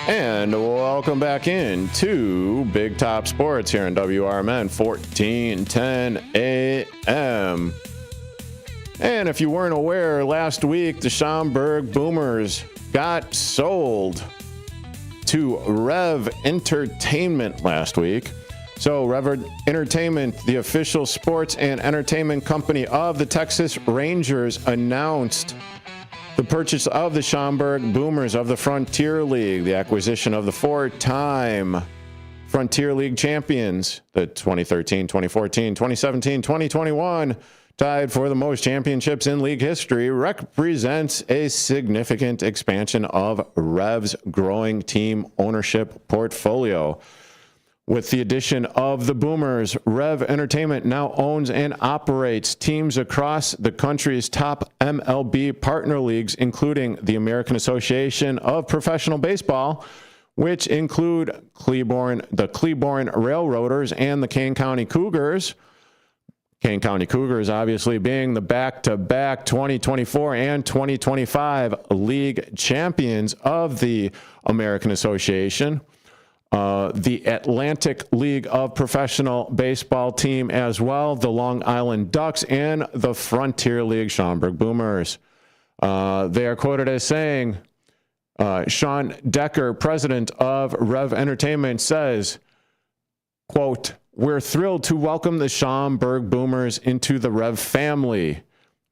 Speaker 10: And welcome back in to Big Top Sports here on WRMN 1410 AM. And if you weren't aware, last week the Schaumburg Boomers got sold to Rev Entertainment last week. So Rev Entertainment, the official sports and entertainment company of the Texas Rangers, announced the purchase of the Schaumburg Boomers of the Frontier League, the acquisition of the 4-time Frontier League champions, the 2013, 2014, 2017, 2021, tied for the most championships in league history, represents a significant expansion of Rev's growing team ownership portfolio. With the addition of the Boomers, Rev Entertainment now owns and operates teams across the country's top MLB partner leagues, including the American Association of Professional Baseball, which include the Cleburne Railroaders and the Kane County Cougars. Kane County Cougars obviously being the back-to-back 2024 and 2025 league champions of the American Association. The Atlantic League of Professional Baseball team as well, the Long Island Ducks, and the Frontier League Schaumburg Boomers. They are quoted as saying, Sean Decker, president of Rev Entertainment, says, quote, "We're thrilled to welcome the Schaumburg Boomers into the Rev family.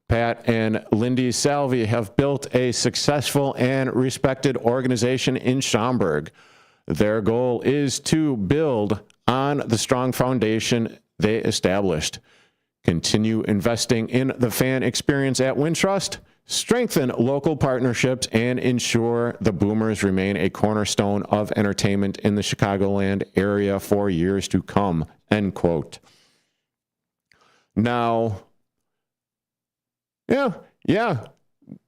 Speaker 10: Pat and Lindy Salvi have built a successful and respected organization in Schaumburg. Their goal is to build on the strong foundation they established, continue investing in the fan experience at Wintrust, strengthen local partnerships, and ensure the Boomers remain a cornerstone of entertainment in the Chicagoland area for years to come, end quote. Now, yeah,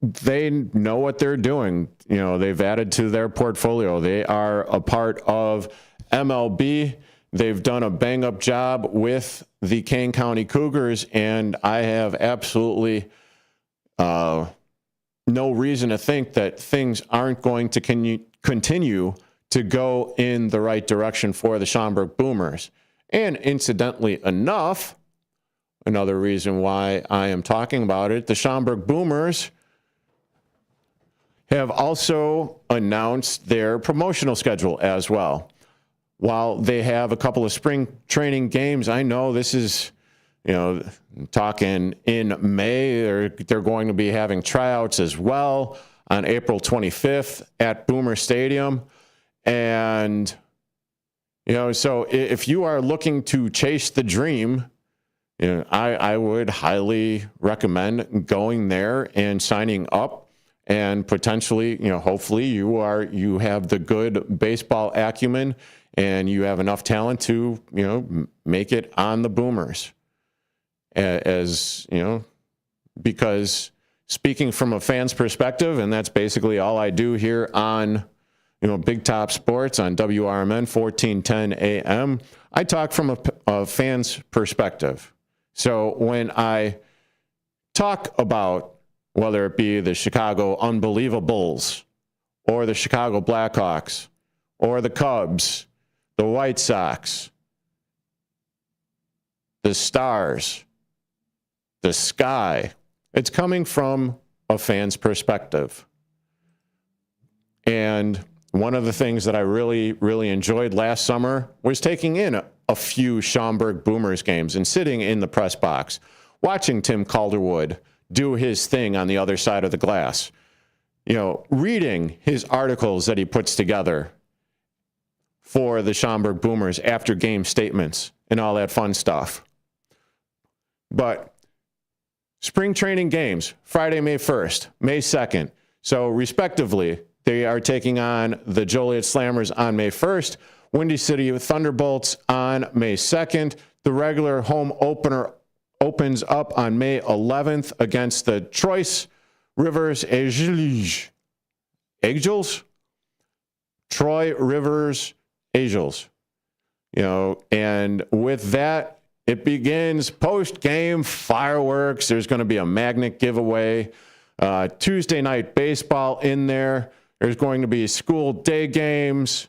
Speaker 10: they know what they're doing. You know, they've added to their portfolio. They are a part of MLB. They've done a bang-up job with the Kane County Cougars, and I have absolutely no reason to think that things aren't going to continue to go in the right direction for the Schaumburg Boomers. And incidentally enough, another reason why I am talking about it, the Schaumburg Boomers have also announced their promotional schedule as well. While they have a couple of spring training games, I know this is, you know, talking in May, they're going to be having tryouts as well on April 25th at Boomer Stadium. And, you know, so if you are looking to chase the dream, you know, I would highly recommend going there and signing up. And potentially, you know, hopefully you have the good baseball acumen and you have enough talent to, you know, make it on the Boomers. As, you know, because speaking from a fan's perspective, and that's basically all I do here on, you know, Big Top Sports on WRMN 1410 AM, I talk from a fan's perspective. So when I talk about whether it be the Chicago Unbelieva-BULLS or the Chicago Blackhawks or the Cubs, the White Sox, the Stars, the Sky, it's coming from a fan's perspective. And one of the things that I really, really enjoyed last summer was taking in a few Schaumburg Boomers games and sitting in the press box, watching Tim Calderwood do his thing on the other side of the glass, you know, reading his articles that he puts together for the Schaumburg Boomers after game statements and all that fun stuff. But spring training games, Friday, May 1st, May 2nd. So respectively, they are taking on the Joliet Slammers on May 1st, Windy City Thunderbolts on May 2nd. The regular home opener opens up on May 11th against the Troyes Rivers Angels. Troy Rivers Angels. You know, and with that, it begins post-game fireworks. There's going to be a magnet giveaway. Tuesday night baseball in there. There's going to be school day games.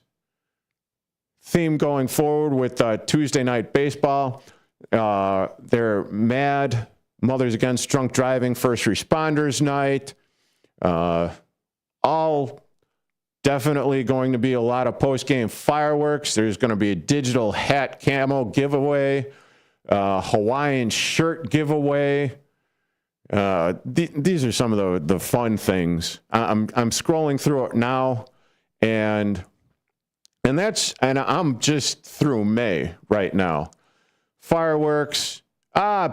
Speaker 10: Theme going forward with Tuesday night baseball. They're Mad Mothers Against Drunk Driving First Responders Night. All definitely going to be a lot of post-game fireworks. There's going to be a digital hat camo giveaway, Hawaiian shirt giveaway. These are some of the fun things. I'm scrolling through it now, and I'm just through May right now. Fireworks,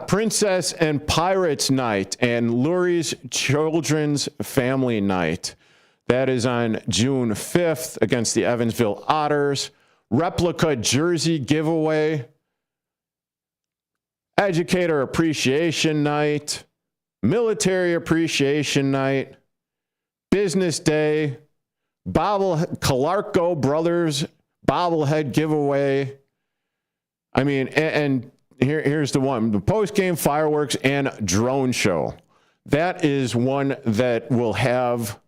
Speaker 10: Princess and Pirates Night and Lurie's Children's Family Night. That is on June 5th against the Evansville Otters. Replica jersey giveaway. Educator Appreciation Night. Military Appreciation Night. Business Day. Calarco Brothers bobblehead giveaway. I mean, and here's the one. The post-game fireworks and drone show. That is one that will have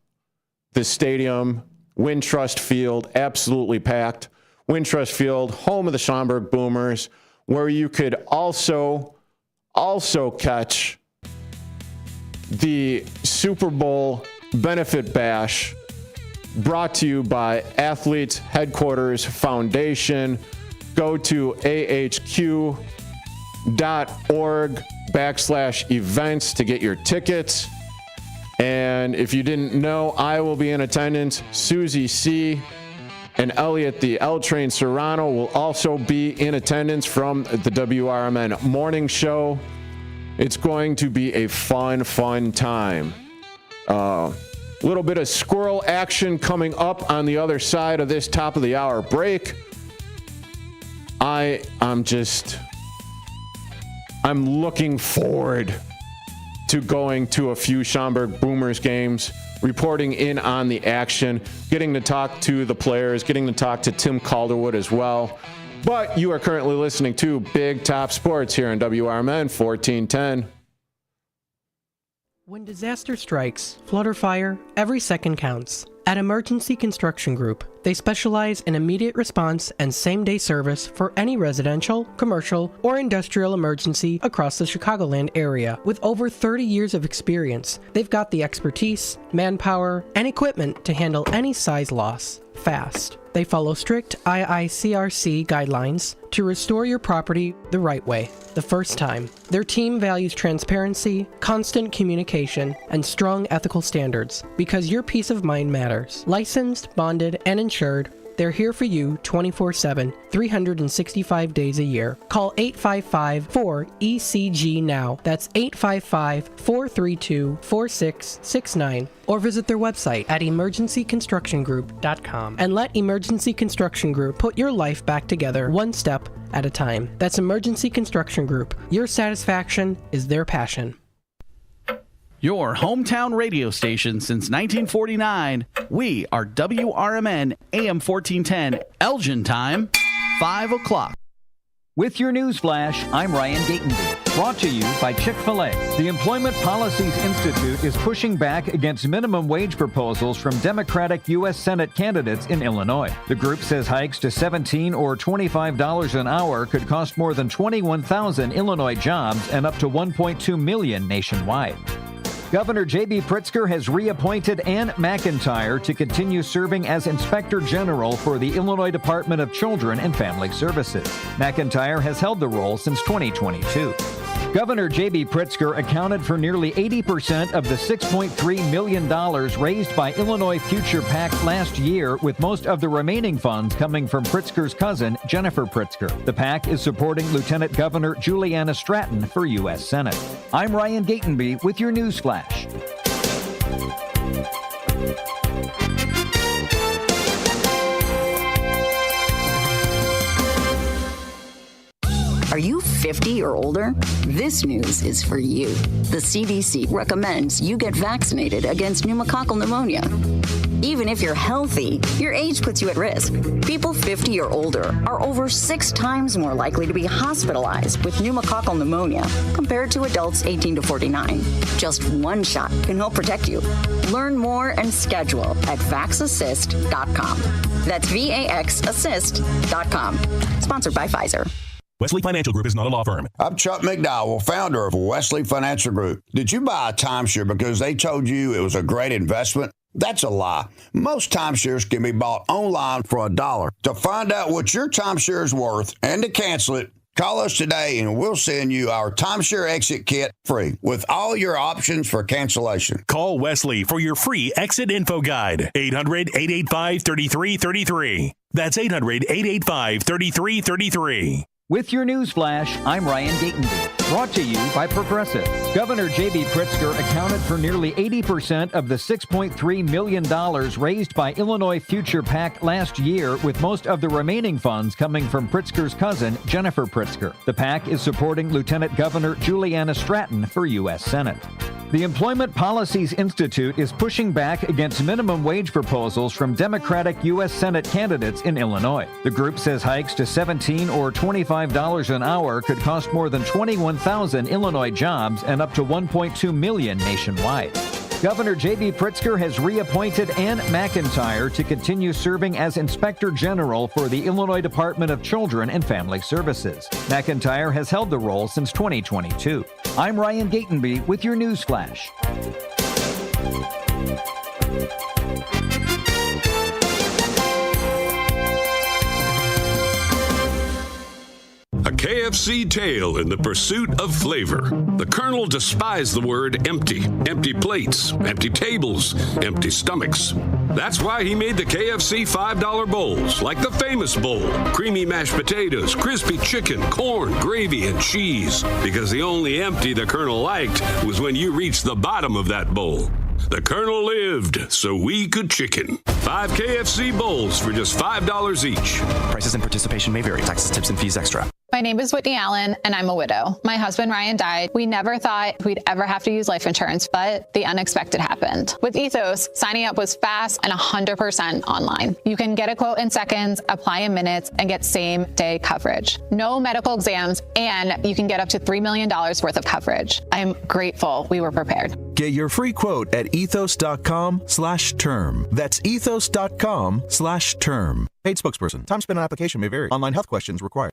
Speaker 10: the stadium, Wintrust Field, absolutely packed. Wintrust Field, home of the Schaumburg Boomers, where you could also catch the Super Bowl benefit bash brought to you by Athletes Headquarters Foundation. Go to ahq.org/events to get your tickets. And if you didn't know, I will be in attendance. Susie C. and Elliot, the L Train Serrano, will also be in attendance from the WRMN morning show. It's going to be a fun time. Little bit of squirrel action coming up on the other side of this top of the hour break. I'm looking forward to going to a few Schaumburg Boomers games, reporting in on the action, getting to talk to the players, getting to talk to Tim Calderwood as well. But you are currently listening to Big Top Sports here on WRMN 1410.
Speaker 22: When disaster strikes, flood or fire, every second counts. At Emergency Construction Group, they specialize in immediate response and same-day service for any residential, commercial, or industrial emergency across the Chicagoland area. With over 30 years of experience, they've got the expertise, manpower, and equipment to handle any size loss fast. They follow strict IICRC guidelines to restore your property the right way, the first time. Their team values transparency, constant communication, and strong ethical standards because your peace of mind matters. Licensed, bonded, and insured, they're here for you 24/7, 365 days a year. Call 855-4ECG now. That's 855-432-4669. Or visit their website at emergencyconstructiongroup.com and let Emergency Construction Group put your life back together one step at a time. That's Emergency Construction Group. Your satisfaction is their passion.
Speaker 5: Your hometown radio station since 1949. We are WRMN AM 1410, Elgin time, 5 o'clock.
Speaker 16: With your news flash, I'm Ryan Gatenby. Brought to you by Chick-fil-A. The Employment Policies Institute is pushing back against minimum wage proposals from Democratic U.S. Senate candidates in Illinois. The group says hikes to $17 or $25 an hour could cost more than 21,000 Illinois jobs and up to 1.2 million nationwide. Governor J.B. Pritzker has reappointed Ann McIntyre to continue serving as Inspector General for the Illinois Department of Children and Family Services. McIntyre has held the role since 2022. Governor J.B. Pritzker accounted for nearly 80% of the $6.3 million raised by Illinois Future PAC last year, with most of the remaining funds coming from Pritzker's cousin, Jennifer Pritzker. The PAC is supporting Lieutenant Governor Juliana Stratton for U.S. Senate. I'm Ryan Gatenby with your news flash.
Speaker 4: Are you 50 or older? This news is for you. The CDC recommends you get vaccinated against pneumococcal pneumonia. Even if you're healthy, your age puts you at risk. People 50 or older are over 6 times more likely to be hospitalized with pneumococcal pneumonia compared to adults 18 to 49. Just one shot can help protect you. Learn more and schedule at vaxassist.com. That's VAXassist.com. Sponsored by Pfizer.
Speaker 6: Wesley Financial Group is not a law firm.
Speaker 7: I'm Chuck McDowell, founder of Wesley Financial Group. Did you buy a timeshare because they told you it was a great investment? That's a lie. Most timeshares can be bought online for $1. To find out what your timeshare is worth and to cancel it, call us today and we'll send you our timeshare exit kit free with all your options for cancellation.
Speaker 6: Call Wesley for your free exit info guide. 800-885-3333. That's 800-885-3333.
Speaker 16: With your news flash, I'm Ryan Gatenby. Brought to you by Progressive. Governor J.B. Pritzker accounted for nearly 80% of the $6.3 million raised by Illinois Future PAC last year, with most of the remaining funds coming from Pritzker's cousin, Jennifer Pritzker. The PAC is supporting Lieutenant Governor Juliana Stratton for U.S. Senate. The Employment Policies Institute is pushing back against minimum wage proposals from Democratic U.S. Senate candidates in Illinois. The group says hikes to $17 or $25 an hour could cost more than 21,000 Illinois jobs and up to 1.2 million nationwide. Governor J.B. Pritzker has reappointed Ann McIntyre to continue serving as Inspector General for the Illinois Department of Children and Family Services. McIntyre has held the role since 2022. I'm Ryan Gatenby with your news flash.
Speaker 8: A KFC tale in the pursuit of flavor. The Colonel despised the word empty. Empty plates, empty tables, empty stomachs. That's why he made the KFC $5 bowls, like the famous bowl. Creamy mashed potatoes, crispy chicken, corn, gravy, and cheese. Because the only empty the Colonel liked was when you reached the bottom of that bowl. The Colonel lived so we could chicken. 5 KFC bowls for just $5 each.
Speaker 11: Prices and participation may vary. Taxes, tips, and fees extra.
Speaker 12: My name is Whitney Allen, and I'm a widow. My husband, Ryan, died. We never thought we'd ever have to use life insurance, but the unexpected happened. With Ethos, signing up was fast and 100% online. You can get a quote in seconds, apply in minutes, and get same-day coverage. No medical exams, and you can get up to $3 million worth of coverage. I'm grateful we were prepared.
Speaker 14: Get your free quote at ethos.com/term. That's ethos.com/term. Paid spokesperson. Time spent on application may vary. Online health questions required.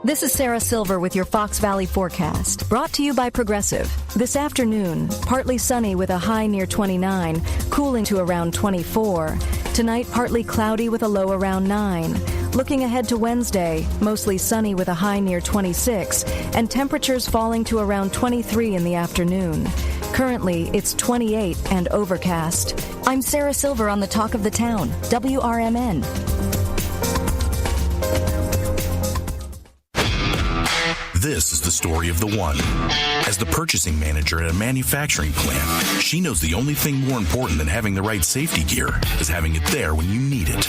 Speaker 2: This is Sarah Silver with your Fox Valley forecast, brought to you by Progressive. This afternoon, partly sunny with a high near 29, cooling to around 24. Tonight, partly cloudy with a low around 9. Looking ahead to Wednesday, mostly sunny with a high near 26, and temperatures falling to around 23 in the afternoon. Currently, it's 28 and overcast. I'm Sarah Silver on the Talk of the Town, WRMN.
Speaker 1: This is the story of the one. As the purchasing manager at a manufacturing plant, she knows the only thing more important than having the right safety gear is having it there when you need it.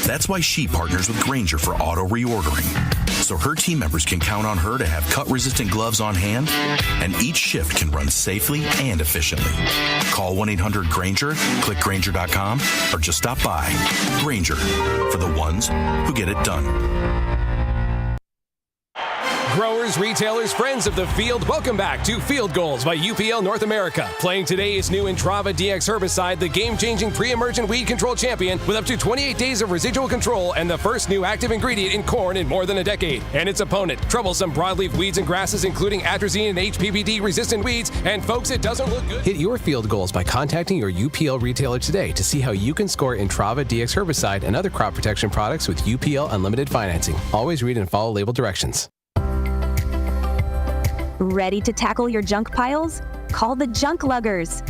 Speaker 1: That's why she partners with Grainger for auto reordering, so her team members can count on her to have cut-resistant gloves on hand, and each shift can run safely and efficiently. Call 1-800-GRAINGER, click Grainger.com, or just stop by. Grainger, for the ones who get it done.
Speaker 15: Growers, retailers, friends of the field, welcome back to Field Goals by UPL North America. Playing today's new Entrava DX herbicide, the game-changing pre-emergent weed control champion with up to 28 days of residual control and the first new active ingredient in corn in more than a decade. And its opponent, troublesome broadleaf weeds and grasses, including atrazine and HPPD-resistant weeds. And folks, it doesn't look good. Hit your field goals by contacting your UPL retailer today to see how you can score Entrava DX herbicide and other crop protection products with UPL Unlimited Financing. Always read and follow label directions.
Speaker 25: Ready to tackle your junk piles? Call the Junk Luggers.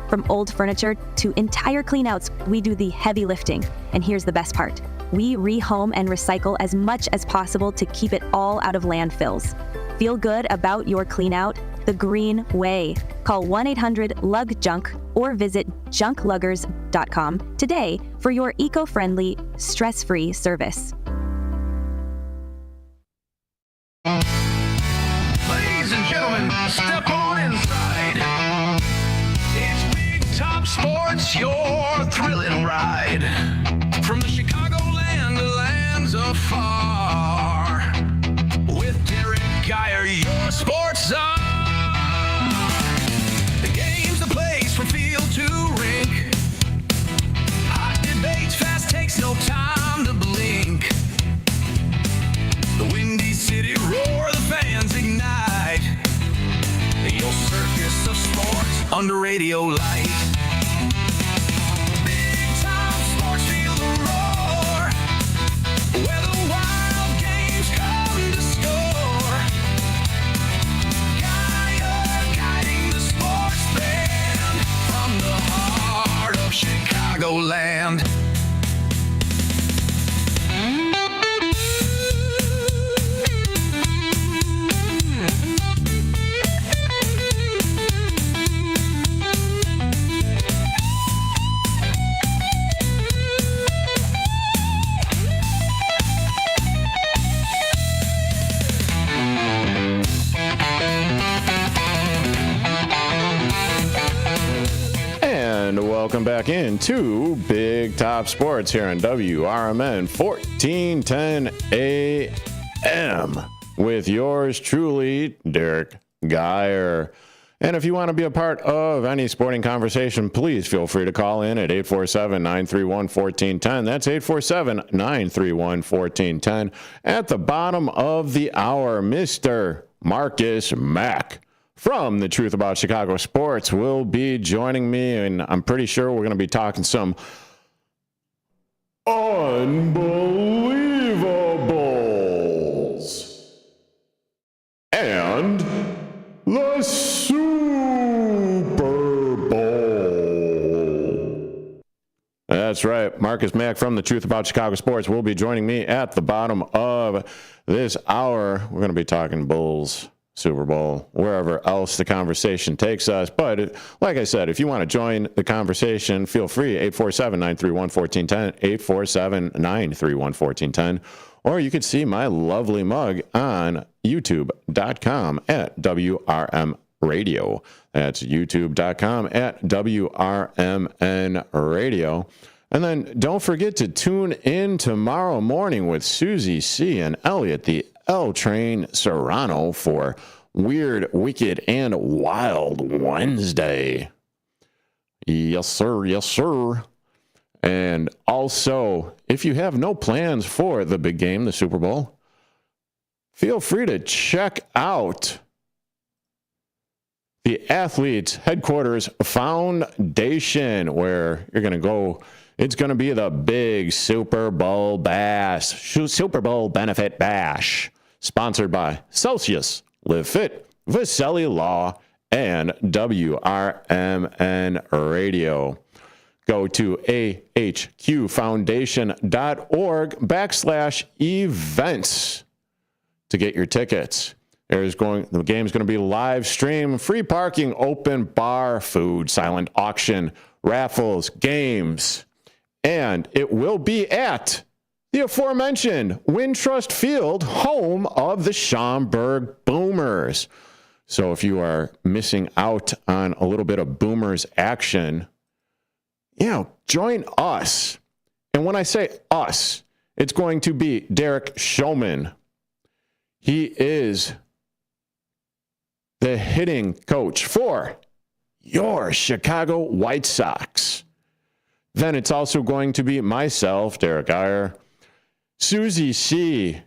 Speaker 25: From old furniture to entire cleanouts, we do the heavy lifting. And here's the best part. We rehome and recycle as much as possible to keep it all out of landfills. Feel good about your cleanout the green way. Call 1-800-LUG-JUNK or visit junkluggers.com today for your eco-friendly, stress-free service.
Speaker 9: Ladies and gentlemen, step on inside. It's Big Top Sports, your thrilling ride. From the Chicagoland to lands afar. With Derrick Geyer, your sports czar. The game's the place from field to rink. Hot debates, fast takes, no time to blink. The Windy City roar, the fans ignite. Your circus of sports under radio light. Big time sports, feel the roar. Where the wild games come to score. Guiding the sports band from the heart of Chicagoland.
Speaker 10: Welcome back into Big Top Sports here on WRMN 1410 AM with yours truly, Derrick Geyer. And if you want to be a part of any sporting conversation, please feel free to call in at 847-931-1410. That's 847-931-1410. At the bottom of the hour, Mr. Marcus Mack from The Truth About Chicago Sports will be joining me, and I'm pretty sure we're going to be talking some Unbelieva-BULLS and the Super Bowl. That's right. Marcus Mack from The Truth About Chicago Sports will be joining me at the bottom of this hour. We're going to be talking Bulls Super Bowl, wherever else the conversation takes us. But like I said, if you want to join the conversation, feel free, 847-931-1410, 847-931-1410. Or you could see my lovely mug on youtube.com at WRM Radio. That's youtube.com at WRMN Radio. And then don't forget to tune in tomorrow morning with Susie C. and Elliot, the L Train Serrano, for Weird, Wicked, and Wild Wednesday. Yes, sir. Yes, sir. And also, if you have no plans for the big game, the Super Bowl, feel free to check out the Athletes Headquarters Foundation, where you're going to go. It's going to be the big Super Bowl bash, Super Bowl benefit bash, sponsored by Celsius, Live Fit, Vicelli Law, and WRMN Radio. Go to ahqfoundation.org/events to get your tickets. The game's going to be live stream, free parking, open bar, food, silent auction, raffles, games, and it will be at the aforementioned Wintrust Field, home of the Schaumburg Boomers. So if you are missing out on a little bit of Boomers action, join us. And when I say us, it's going to be Derek Showman. He is the hitting coach for your Chicago White Sox. Then it's also going to be myself, Derrick Geyer, Susie C.,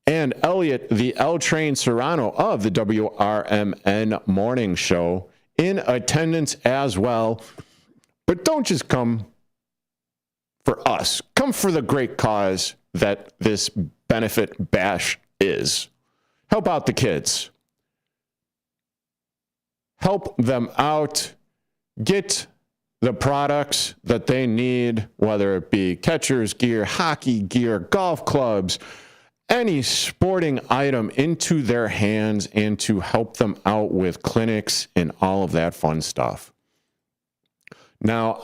Speaker 10: and Elliot, the L Train Serrano of the WRMN Morning Show, in attendance as well. But don't just come for us. Come for the great cause that this benefit bash is. Help out the kids. Help them out. Get the products that they need, whether it be catcher's gear, hockey gear, golf clubs, any sporting item, into their hands, and to help them out with clinics and all of that fun stuff. Now,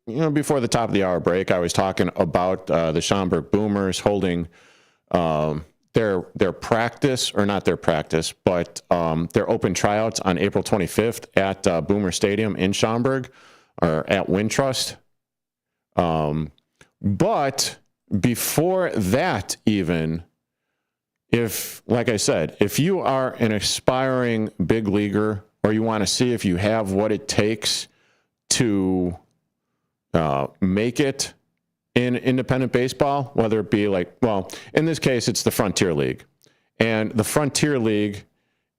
Speaker 10: before the top of the hour break, I was talking about the Schaumburg Boomers holding their practice, or not their practice, but their open tryouts on April 25th at Boomer Stadium in Schaumburg, or at Wintrust. But before that, even, like I said, if you are an aspiring big leaguer, or you want to see if you have what it takes to make it in independent baseball, whether it be in this case, it's the Frontier League. And the Frontier League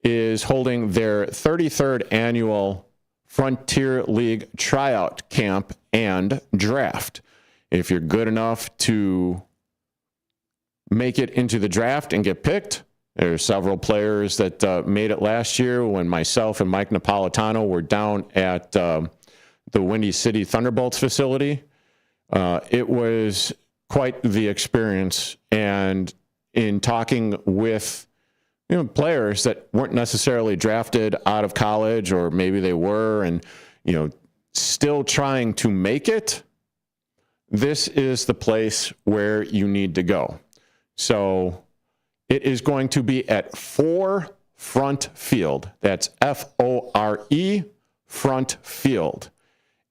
Speaker 10: is holding their 33rd annual Frontier League tryout camp and draft. If you're good enough to make it into the draft and get picked, there's several players that made it last year when myself and Mike Napolitano were down at the Windy City Thunderbolts facility. It was quite the experience. And in talking with players that weren't necessarily drafted out of college, or maybe they were, and still trying to make it, this is the place where you need to go. So it is going to be at 4 Front Field. That's FORE, Front Field.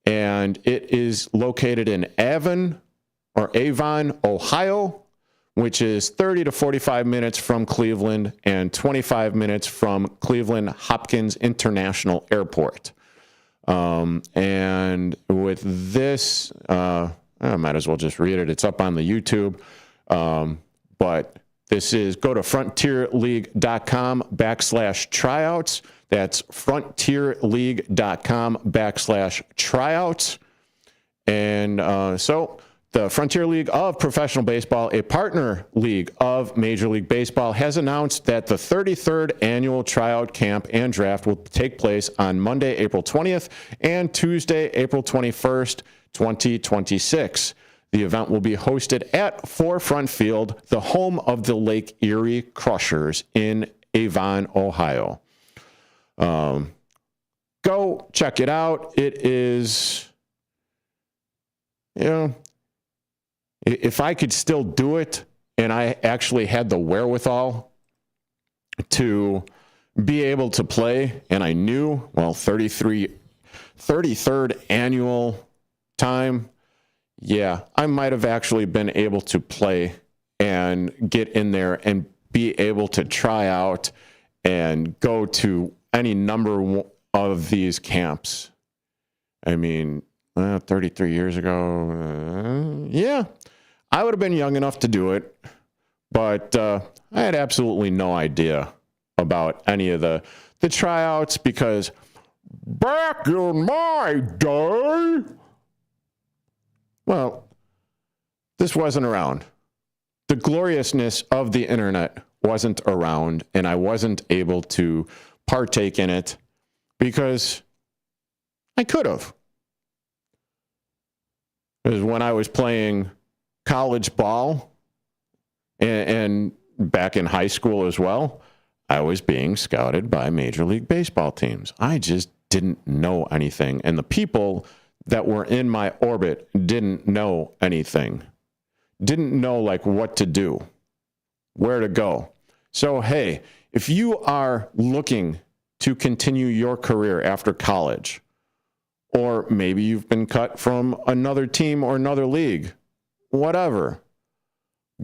Speaker 10: And it is located in Avon, Ohio, which is 30 to 45 minutes from Cleveland and 25 minutes from Cleveland Hopkins International Airport. And with this, I might as well just read it. It's up on the YouTube. But this is, go to frontierleague.com/tryouts. That's frontierleague.com/tryouts. And so the Frontier League of Professional Baseball, a partner league of Major League Baseball, has announced that the 33rd annual tryout camp and draft will take place on Monday, April 20th and Tuesday, April 21st, 2026. The event will be hosted at Forefront Field, the home of the Lake Erie Crushers in Avon, Ohio. Go check it out. It is, if I could still do it and I actually had the wherewithal to be able to play, and I knew, 33rd annual time, I might have actually been able to play and get in there and be able to try out and go to any number of these camps. I mean, 33 years ago, I would have been young enough to do it, but I had absolutely no idea about any of the tryouts, because back in my day, this wasn't around. The gloriousness of the internet wasn't around, and I wasn't able to partake in it because I could have. Because when I was playing college ball and back in high school as well, I was being scouted by Major League Baseball teams. I just didn't know anything. And the people that were in my orbit didn't know anything. Didn't know what to do, where to go. So, hey, if you are looking to continue your career after college, or maybe you've been cut from another team or another league, whatever,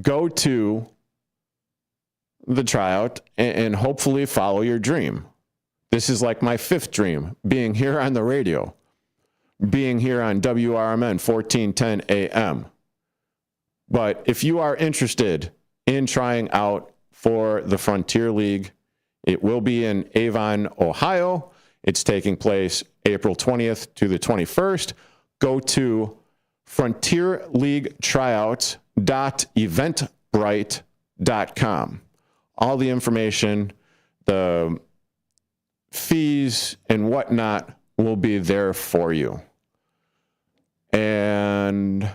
Speaker 10: go to the tryout and hopefully follow your dream. This is like my fifth dream, being here on the radio, being here on WRMN 1410 AM. But if you are interested in trying out for the Frontier League, it will be in Avon, Ohio. It's taking place April 20th to the 21st. Go to frontierleaguetryouts.eventbrite.com. All the information, the fees and whatnot will be there for you. And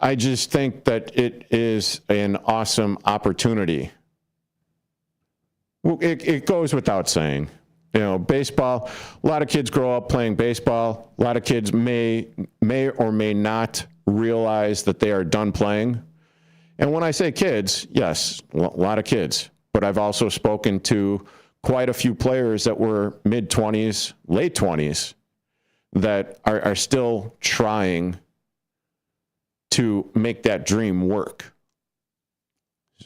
Speaker 10: I just think that it is an awesome opportunity. It goes without saying. Baseball, a lot of kids grow up playing baseball. A lot of kids may or may not realize that they are done playing. And when I say kids, yes, a lot of kids. But I've also spoken to quite a few players that were mid-20s, late 20s, that are still trying to make that dream work.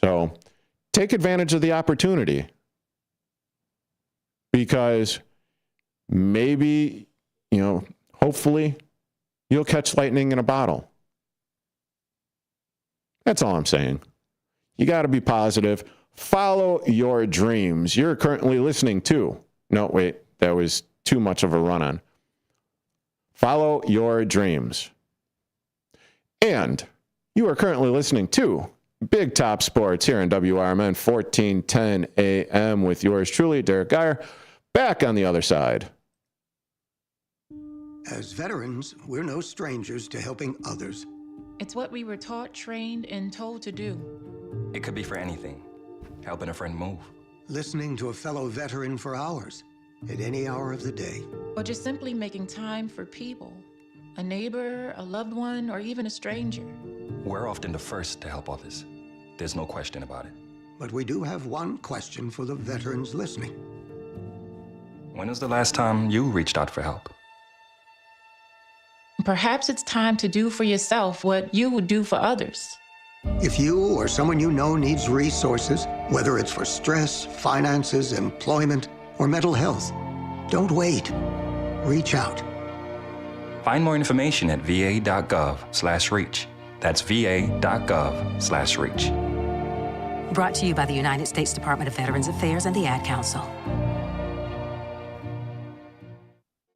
Speaker 10: So take advantage of the opportunity, because maybe, hopefully you'll catch lightning in a bottle. That's all I'm saying. You got to be positive. Follow your dreams. You're currently listening to, no, wait, that was too much of a run-on. Follow your dreams. And you are currently listening to Big Top Sports here on WRMN 1410 AM with yours truly, Derrick Geyer, back on the other side.
Speaker 17: As veterans, we're no strangers to helping others.
Speaker 18: It's what we were taught, trained, and told to do.
Speaker 11: It could be for anything. Helping a friend move.
Speaker 17: Listening to a fellow veteran for hours, at any hour of the day.
Speaker 18: Or just simply making time for people. A neighbor, a loved one, or even a stranger.
Speaker 11: We're often the first to help others. There's no question about it.
Speaker 17: But we do have one question for the veterans listening.
Speaker 11: When was the last time you reached out for help?
Speaker 18: Perhaps it's time to do for yourself what you would do for others.
Speaker 17: If you or someone you know needs resources, whether it's for stress, finances, employment, or mental health, don't wait. Reach out.
Speaker 11: Find more information at va.gov/reach. That's va.gov/reach.
Speaker 19: Brought to you by the United States Department of Veterans Affairs and the Ad Council.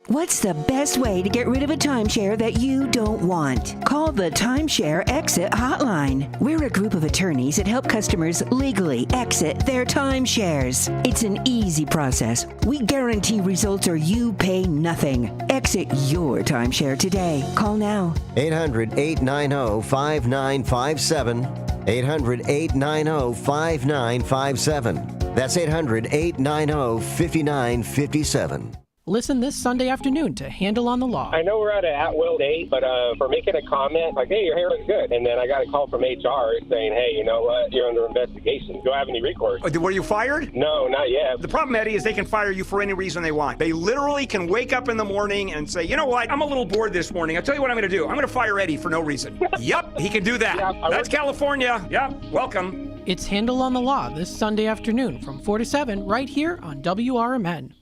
Speaker 3: What's the best way to get rid of a timeshare that you don't want? Call the Timeshare Exit Hotline. We're a group of attorneys that help customers legally exit their timeshares. It's an easy process. We guarantee results or you pay nothing. Exit your timeshare today. Call now.
Speaker 20: 800-890-5957. 800-890-5957. That's 800-890-5957.
Speaker 22: Listen this Sunday afternoon to Handle on the Law.
Speaker 21: I know we're at an at-will date, but for making a comment, like, hey, your hair looks good. And then I got a call from HR saying, hey, you know what? You're under investigation. Do I have any recourse?
Speaker 23: Were you fired?
Speaker 21: No, not yet.
Speaker 23: The problem, Eddie, is they can fire you for any reason they want. They literally can wake up in the morning and say, you know what? I'm a little bored this morning. I'll tell you what I'm going to do. I'm going to fire Eddie for no reason. Yep, he can do that. Yeah, that's California. Yep, welcome.
Speaker 22: It's Handle on the Law this Sunday afternoon from 4 to 7 right here on WRMN.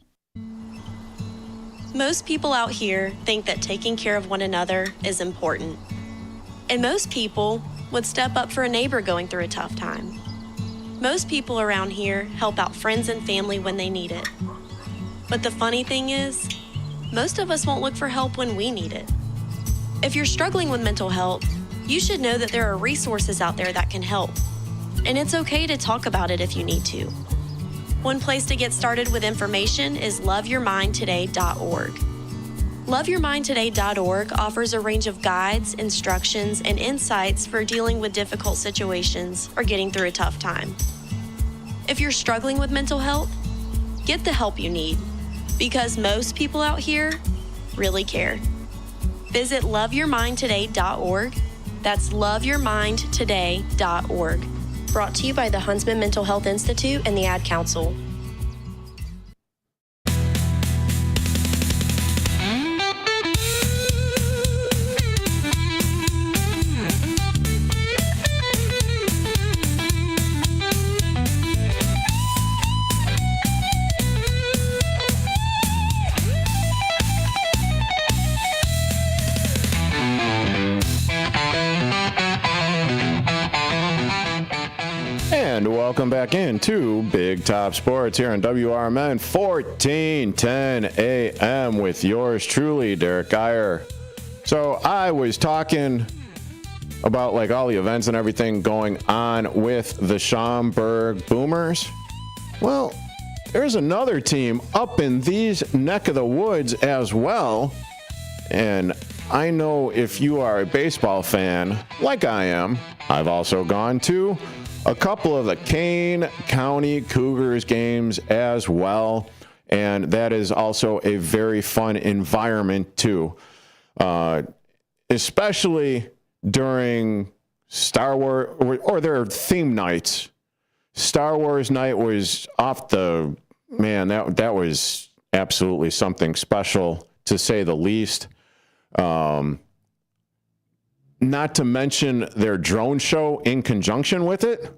Speaker 24: Most people out here think that taking care of one another is important. And most people would step up for a neighbor going through a tough time. Most people around here help out friends and family when they need it. But the funny thing is, most of us won't look for help when we need it. If you're struggling with mental health, you should know that there are resources out there that can help. And it's okay to talk about it if you need to. One place to get started with information is loveyourmindtoday.org. Loveyourmindtoday.org offers a range of guides, instructions, and insights for dealing with difficult situations or getting through a tough time. If you're struggling with mental health, get the help you need, because most people out here really care. Visit loveyourmindtoday.org. That's loveyourmindtoday.org. Brought to you by the Huntsman Mental Health Institute and the Ad Council.
Speaker 10: And welcome back into Big Top Sports here on WRMN 1410 AM with yours truly, Derrick Geyer. So I was talking about like all the events and everything going on with the Schaumburg Boomers. Well, there's another team up in these neck of the woods as well. And I know if you are a baseball fan like I am, I've also gone to a couple of the Kane County Cougars games as well, and that is also a very fun environment too, especially during Star Wars or their theme nights. Star Wars night was off the man. That was absolutely something special, to say the least. Not to mention their drone show in conjunction with it.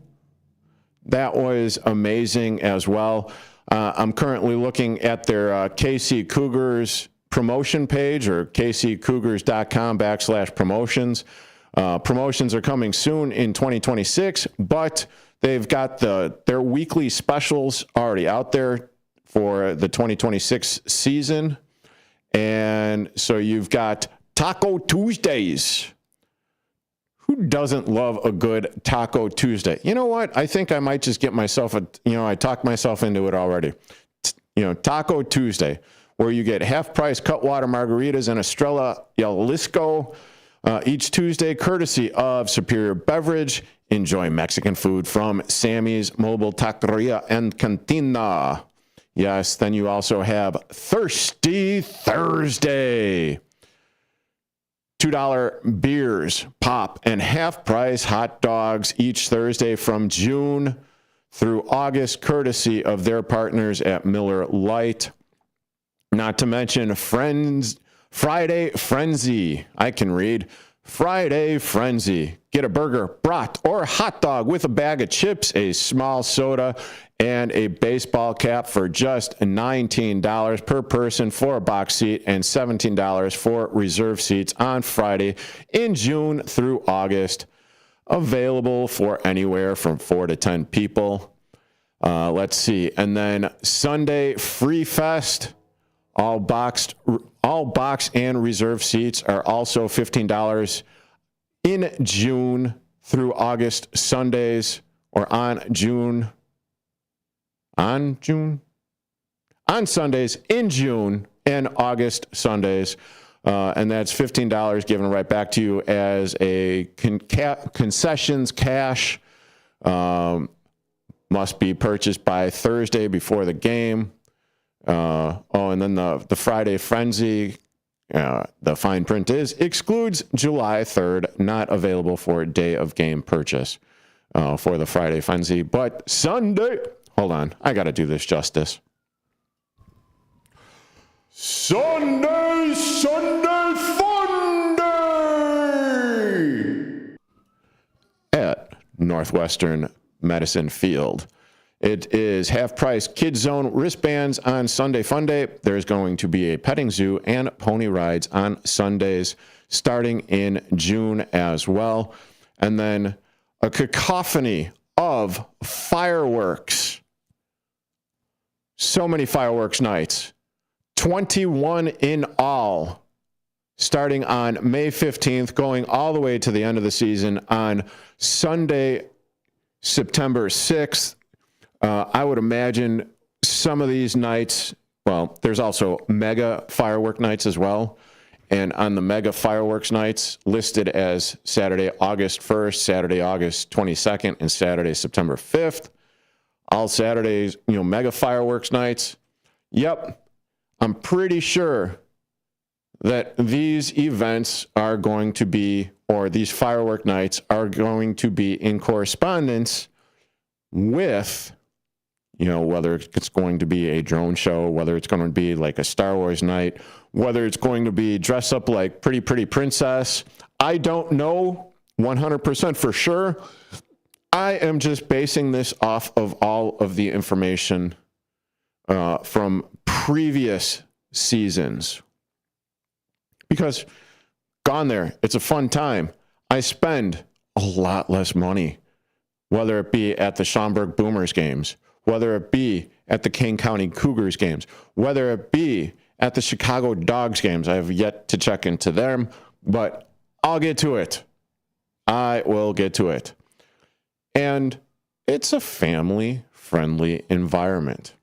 Speaker 10: That was amazing as well. I'm currently looking at their KC Cougars promotion page, or kccougars.com/promotions. Promotions are coming soon in 2026, but they've got their weekly specials already out there for the 2026 season. And so you've got Taco Tuesdays. Who doesn't love a good Taco Tuesday? You know what? I think I might just get myself I talked myself into it already. Taco Tuesday, where you get half-price cutwater margaritas and Estrella Jalisco each Tuesday, courtesy of Superior Beverage. Enjoy Mexican food from Sammy's Mobile Taqueria and Cantina. Yes, then you also have Thirsty Thursday. $2 beers, pop, and half-price hot dogs each Thursday from June through August, courtesy of their partners at Miller Lite. Not to mention Friday Frenzy. I can read. Friday Frenzy. Get a burger, brat, or hot dog with a bag of chips, a small soda, and a baseball cap for just $19 per person for a box seat and $17 for reserve seats on Friday in June through August. Available for anywhere from 4 to 10 people. Let's see. And then Sunday Free Fest, All box and reserve seats are also $15 in June through August Sundays, or on Sundays in June and August Sundays. And that's $15 given right back to you as a concessions cash. Must be purchased by Thursday before the game. And then the Friday Frenzy, the fine print excludes July 3rd, not available for day of game purchase for the Friday Frenzy. But Sunday, hold on, I got to do this justice. Sunday Funday at Northwestern Medicine Field. It is half-price Kids Zone wristbands on Sunday Funday. There's going to be a petting zoo and pony rides on Sundays starting in June as well. And then a cacophony of fireworks. So many fireworks nights. 21 in all, starting on May 15th, going all the way to the end of the season on Sunday, September 6th. I would imagine some of these nights, well, there's also mega firework nights as well. And on the mega fireworks nights listed as Saturday, August 1st, Saturday, August 22nd, and Saturday, September 5th, all Saturdays, mega fireworks nights. Yep. I'm pretty sure that these events are going to be, or these firework nights are going to be in correspondence with, whether it's going to be a drone show, whether it's going to be like a Star Wars night, whether it's going to be dress up like Pretty Princess. I don't know 100% for sure. I am just basing this off of all of the information from previous seasons, because gone there, it's a fun time. I spend a lot less money, whether it be at the Schaumburg Boomers games, whether it be at the Kane County Cougars games, whether it be at the Chicago Dogs games. I have yet to check into them, but I'll get to it. I will get to it. And it's a family-friendly environment.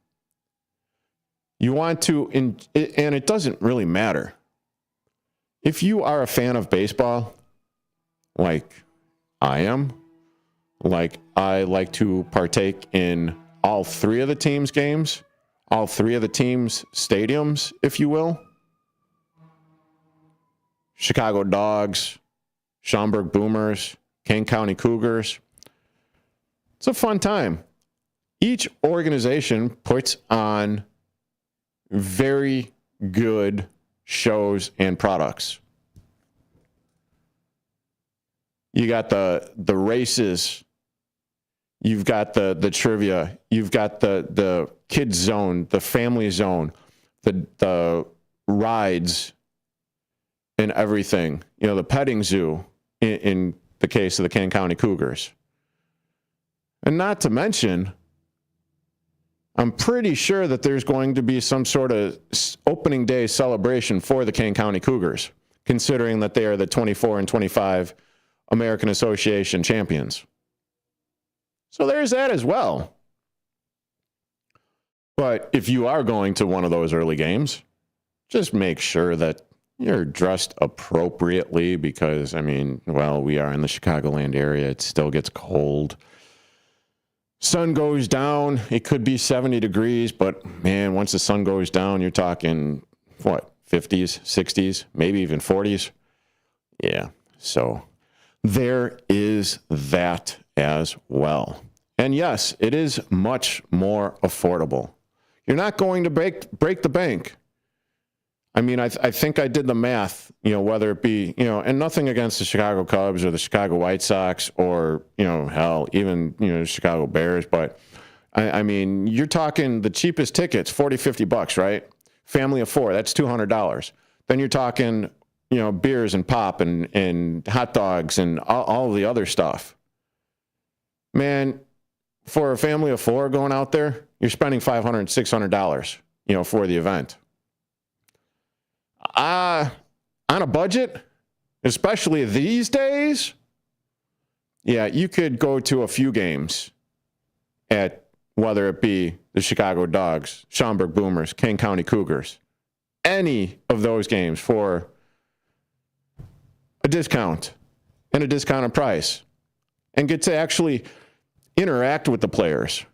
Speaker 10: You want to, and it doesn't really matter. If you are a fan of baseball, like I am, like I like to partake in all three of the teams' games, all three of the teams' stadiums, if you will. Chicago Dogs, Schaumburg Boomers, Kane County Cougars. It's a fun time. Each organization puts on very good shows and products. You got the races, you've got the trivia, you've got the kids zone, the family zone, the rides and everything. The petting zoo in the case of the Kane County Cougars. And not to mention, I'm pretty sure that there's going to be some sort of opening day celebration for the Kane County Cougars, considering that they are the 24 and 25 American Association champions. So there's that as well. But if you are going to one of those early games, just make sure that you're dressed appropriately because, we are in the Chicagoland area. It still gets cold. Sun goes down, it could be 70 degrees, but man, once the sun goes down, you're talking, 50s, 60s, maybe even 40s? Yeah, so there is that as well. And yes, it is much more affordable. You're not going to break the bank. I think I did the math, whether it be, and nothing against the Chicago Cubs or the Chicago White Sox or, hell, even, Chicago Bears. But, you're talking the cheapest tickets, $40, $50, right? Family of four, that's $200. Then you're talking, beers and pop and hot dogs and all the other stuff. Man, for a family of four going out there, you're spending $500, $600, for the event. on a budget, especially these days, yeah, you could go to a few games at whether it be the Chicago Dogs, Schaumburg Boomers, Kane County Cougars, any of those games for a discount and a discounted price and get to actually interact with the players.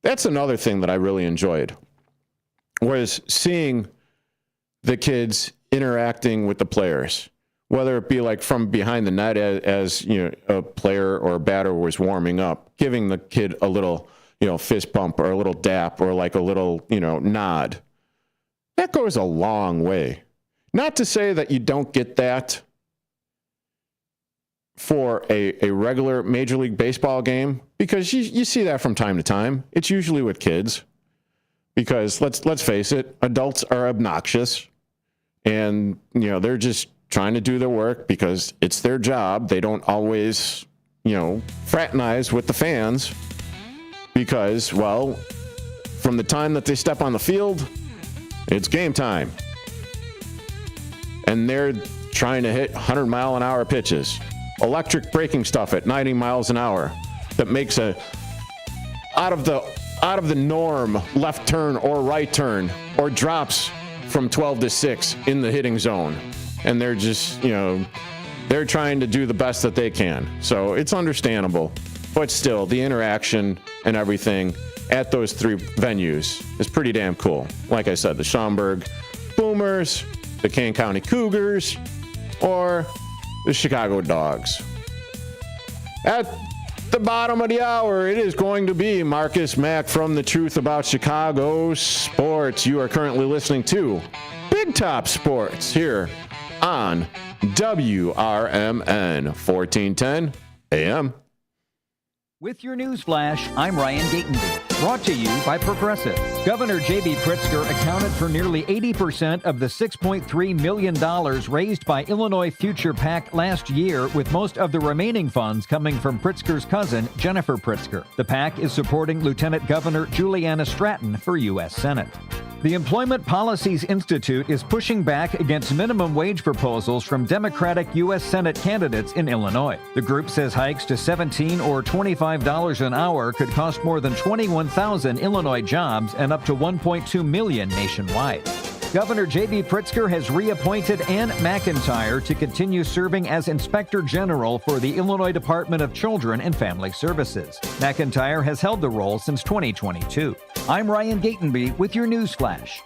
Speaker 10: That's another thing that I really enjoyed, was seeing the kids interacting with the players, whether it be like from behind the net as you know, a player or a batter was warming up, giving the kid a little, fist bump or a little dap or like a little, nod. That goes a long way. Not to say that you don't get that for a regular Major League Baseball game, because you see that from time to time. It's usually with kids, because let's face it, adults are obnoxious, and they're just trying to do their work because it's their job. They don't always fraternize with the fans, because, well, from the time that they step on the field, it's game time. And they're trying to hit 100-mile-an-hour pitches, electric braking stuff at 90 miles an hour that makes a out of the norm left turn or right turn, or drops from 12 to 6 in the hitting zone. And they're just, they're trying to do the best that they can. So it's understandable. But still, the interaction and everything at those three venues is pretty damn cool. Like I said, the Schaumburg Boomers, the Kane County Cougars, or the Chicago Dogs. At the bottom of the hour, it is going to be Marcus Mack from The Truth About Chicago Sports. You are currently listening to Big Top Sports here on WRMN 1410 AM.
Speaker 16: With your news flash, I'm Ryan Gatenby. Brought to you by Progressive. Governor J.B. Pritzker accounted for nearly 80% of the $6.3 million raised by Illinois Future PAC last year, with most of the remaining funds coming from Pritzker's cousin, Jennifer Pritzker. The PAC is supporting Lieutenant Governor Juliana Stratton for U.S. Senate. The Employment Policies Institute is pushing back against minimum wage proposals from Democratic U.S. Senate candidates in Illinois. The group says hikes to $17 or $25 an hour could cost more than 21,000 Illinois jobs and up to 1.2 million nationwide. Governor J.B. Pritzker has reappointed Ann McIntyre to continue serving as Inspector General for the Illinois Department of Children and Family Services. McIntyre has held the role since 2022. I'm Ryan Gatenby with your news flash.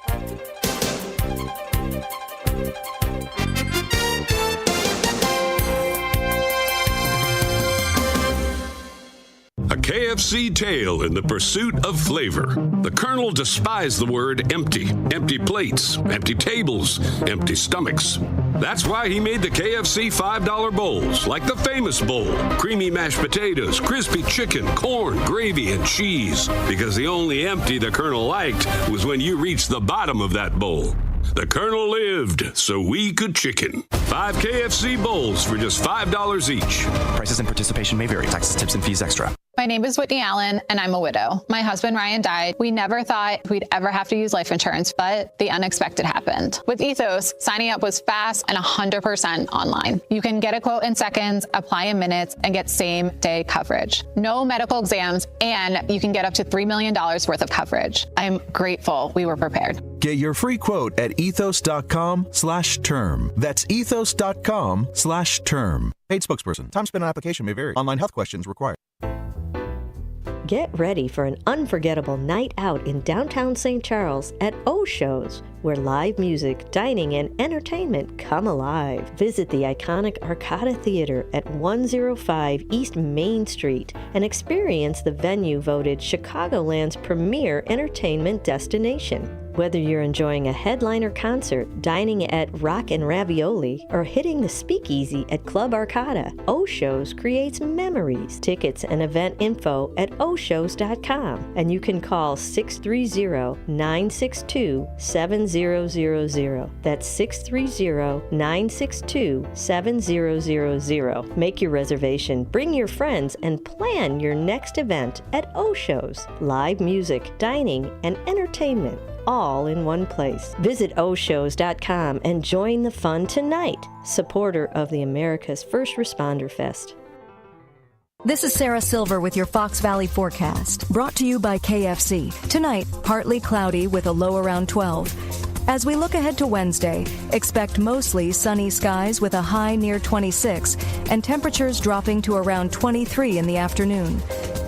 Speaker 8: A KFC tale in the pursuit of flavor. The Colonel despised the word empty. Empty plates, empty tables, empty stomachs. That's why he made the KFC $5 bowls, like the famous bowl. Creamy mashed potatoes, crispy chicken, corn, gravy, and cheese. Because the only empty the Colonel liked was when you reached the bottom of that bowl. The Colonel lived so we could chicken. 5 KFC bowls for just $5 each.
Speaker 11: Prices and participation may vary. Taxes, tips, and fees extra.
Speaker 12: My name is Whitney Allen, and I'm a widow. My husband, Ryan, died. We never thought we'd ever have to use life insurance, but the unexpected happened. With Ethos, signing up was fast and 100% online. You can get a quote in seconds, apply in minutes, and get same-day coverage. No medical exams, and you can get up to $3 million worth of coverage. I'm grateful we were prepared.
Speaker 14: Get your free quote at ethos.com/term. That's ethos.com/term. Paid spokesperson. Time spent on application may vary. Online health questions required.
Speaker 4: Get ready for an unforgettable night out in downtown St. Charles at O-Shows, where live music, dining, and entertainment come alive. Visit the iconic Arcada Theater at 105 East Main Street and experience the venue voted Chicagoland's premier entertainment destination. Whether you're enjoying a headliner concert, dining at Rock and Ravioli, or hitting the speakeasy at Club Arcada, O-Shows creates memories. Tickets and event info at oshows.com, and you can call 630-962-7000. That's 630-962-7000. Make your reservation, bring your friends, and plan your next event at O-Shows. Live music, dining, and entertainment. all in one place. Visit oshows.com and join the fun tonight, supporter of the America's First Responder Fest.
Speaker 2: This is Sarah Silver with your Fox Valley forecast, brought to you by KFC. Tonight, partly cloudy with a low around 12. As we look ahead to Wednesday, expect mostly sunny skies with a high near 26 and temperatures dropping to around 23 in the afternoon.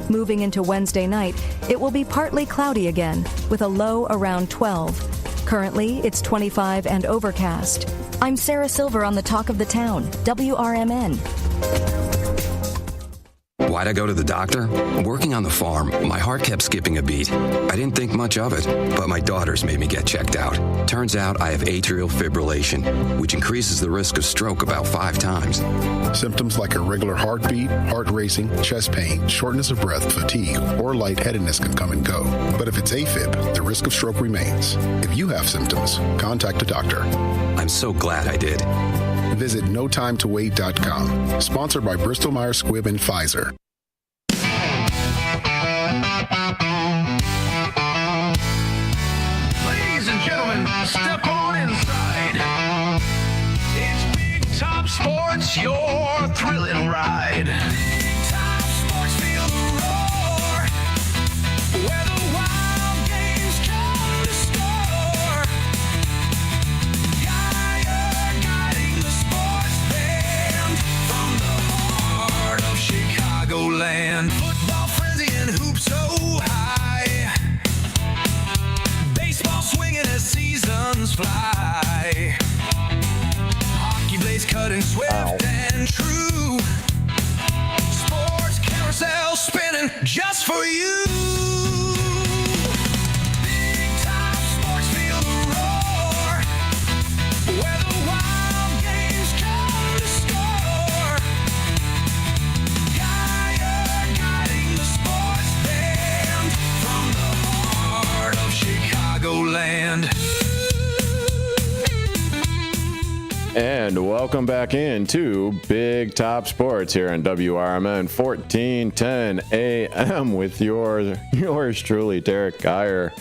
Speaker 2: Moving into Wednesday night, it will be partly cloudy again with a low around 12. Currently, it's 25 and overcast. I'm Sarah Silver on the Talk of the Town, WRMN.
Speaker 5: Why'd I go to the doctor? Working on the farm, my heart kept skipping a beat. I didn't think much of it, but my daughters made me get checked out. Turns out I have atrial fibrillation, which increases the risk of stroke about 5 times.
Speaker 6: Symptoms like irregular heartbeat, heart racing, chest pain, shortness of breath, fatigue, or lightheadedness can come and go. But if it's AFib, the risk of stroke remains. If you have symptoms, contact a doctor.
Speaker 5: I'm so glad I did.
Speaker 6: Visit NoTimeToWait.com. Sponsored by Bristol Myers Squibb and Pfizer.
Speaker 9: Ladies and gentlemen, step on inside. It's Big Top Sports, your thrilling ride. Big Top Sports, feel the roar. Where the wild games come to score. Geyer guiding the sports band from the heart of Chicagoland. Football frenzy and hoops so high. Baseball swinging as seasons fly. Hockey blades cutting swift and true. Sports carousel spinning just for you. Big Top Sports, feel the roar. Where the wild games come to score. Geyer guiding the sports band from the heart of Chicagoland.
Speaker 10: And welcome back into Big Top Sports here on WRMN 1410 AM with yours truly, Derrick Geyer.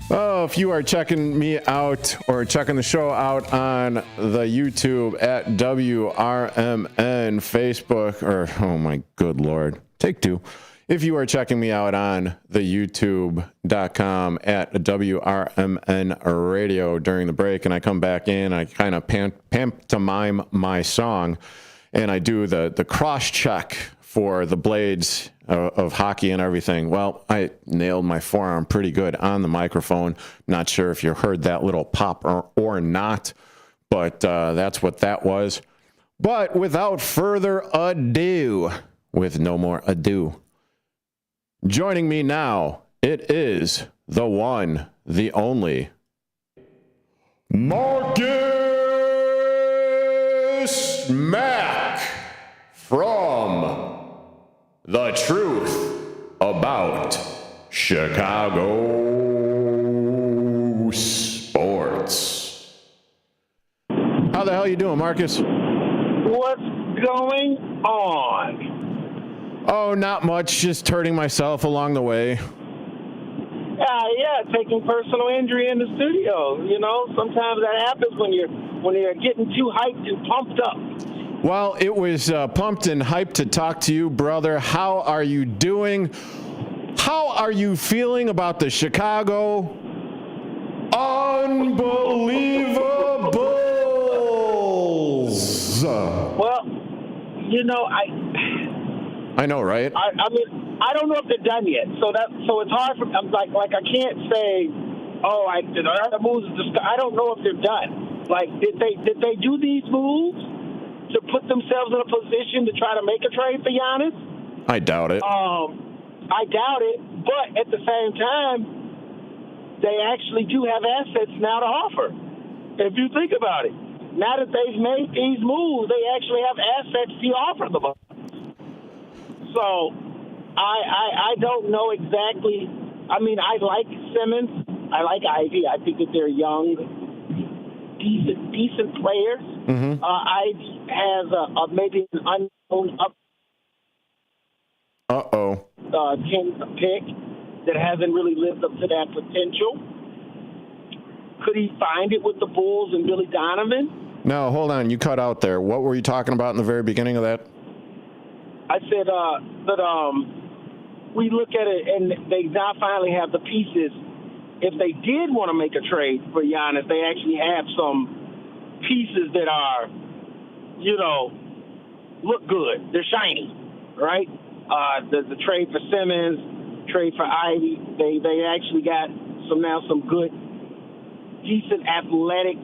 Speaker 10: Oh, if you are checking me out or checking the show out on the YouTube at WRMN Facebook, or oh my good Lord, take 2. If you are checking me out on the youtube.com at WRMN Radio during the break, and I come back in, I kind of pantomime my song, and I do the cross check for the blades of hockey and everything. Well, I nailed my forearm pretty good on the microphone. Not sure if you heard that little pop or not, but that's what that was. But without further ado, with no more ado, joining me now, it is the one, the only, Marcus Mack from The Truth About Chicago Sports. How the hell you doing, Marcus?
Speaker 7: What's going on?
Speaker 10: Oh, not much. Just hurting myself along the way.
Speaker 7: Yeah, taking personal injury in the studio. You know, sometimes that happens when you're getting too hyped and pumped up.
Speaker 10: Well, it was pumped and hyped to talk to you, brother. How are you doing? How are you feeling about the Chicago Unbelieva-BULLS?
Speaker 7: Well, you know,
Speaker 10: I know, right?
Speaker 7: I mean, I don't know if they're done yet. So it's hard for like I can't say, oh, I don't know if they're done. Like, did they do these moves to put themselves in a position to try to make a trade for Giannis?
Speaker 10: I doubt it.
Speaker 7: I doubt it. But at the same time, they actually do have assets now to offer. If you think about it, now that they've made these moves, they actually have assets to offer them. So I don't know exactly. I mean, I like Simmons. I like Ivy. I think that they're young, decent players.
Speaker 10: Mm-hmm.
Speaker 7: Ivy has maybe an unknown
Speaker 10: 10th
Speaker 7: pick that hasn't really lived up to that potential. Could he find it with the Bulls and Billy Donovan?
Speaker 10: No, hold on. You cut out there. What were you talking about in the very beginning of that?
Speaker 7: I said that we look at it, and they now finally have the pieces. If they did want to make a trade for Giannis, they actually have some pieces that are, look good. They're shiny, right? The trade for Simmons, trade for Ivy, they actually got some good, decent athletic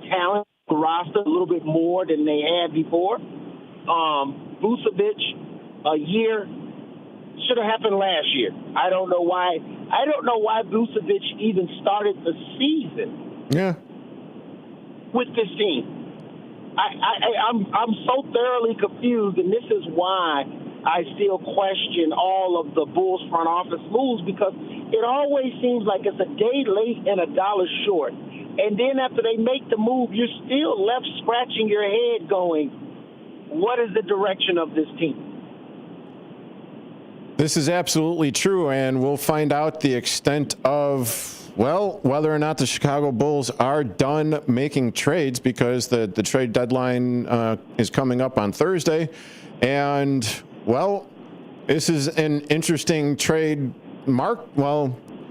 Speaker 7: talent roster, a little bit more than they had before. Vucevic, a year should have happened last year. I don't know why Vucevic even started the season.
Speaker 10: Yeah.
Speaker 7: With this team. I'm so thoroughly confused, and this is why I still question all of the Bulls front office moves, because it always seems like it's a day late and $1 short. And then after they make the move, you're still left scratching your head going, what is the direction of this team?
Speaker 10: This is absolutely true, and we'll find out the extent of, whether or not the Chicago Bulls are done making trades, because the trade deadline is coming up on Thursday. And, this is an interesting trade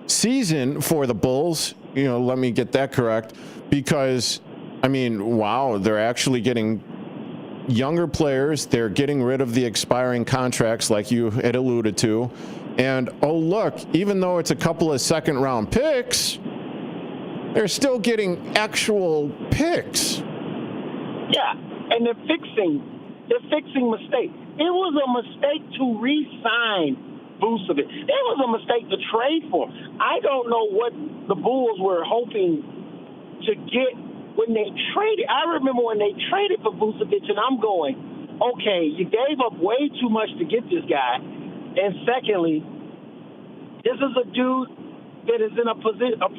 Speaker 10: season for the Bulls. Let me get that correct, because, they're actually getting younger players. They're getting rid of the expiring contracts like you had alluded to. And, look, even though it's a couple of second-round picks, they're still getting actual picks.
Speaker 7: Yeah, and they're fixing mistakes. It was a mistake to re-sign Vucevic. It was a mistake to trade for him. I don't know what the Bulls were hoping to get when they traded. I remember when they traded for Vucevic, and I'm going, okay, you gave up way too much to get this guy. And secondly, this is a dude that is in a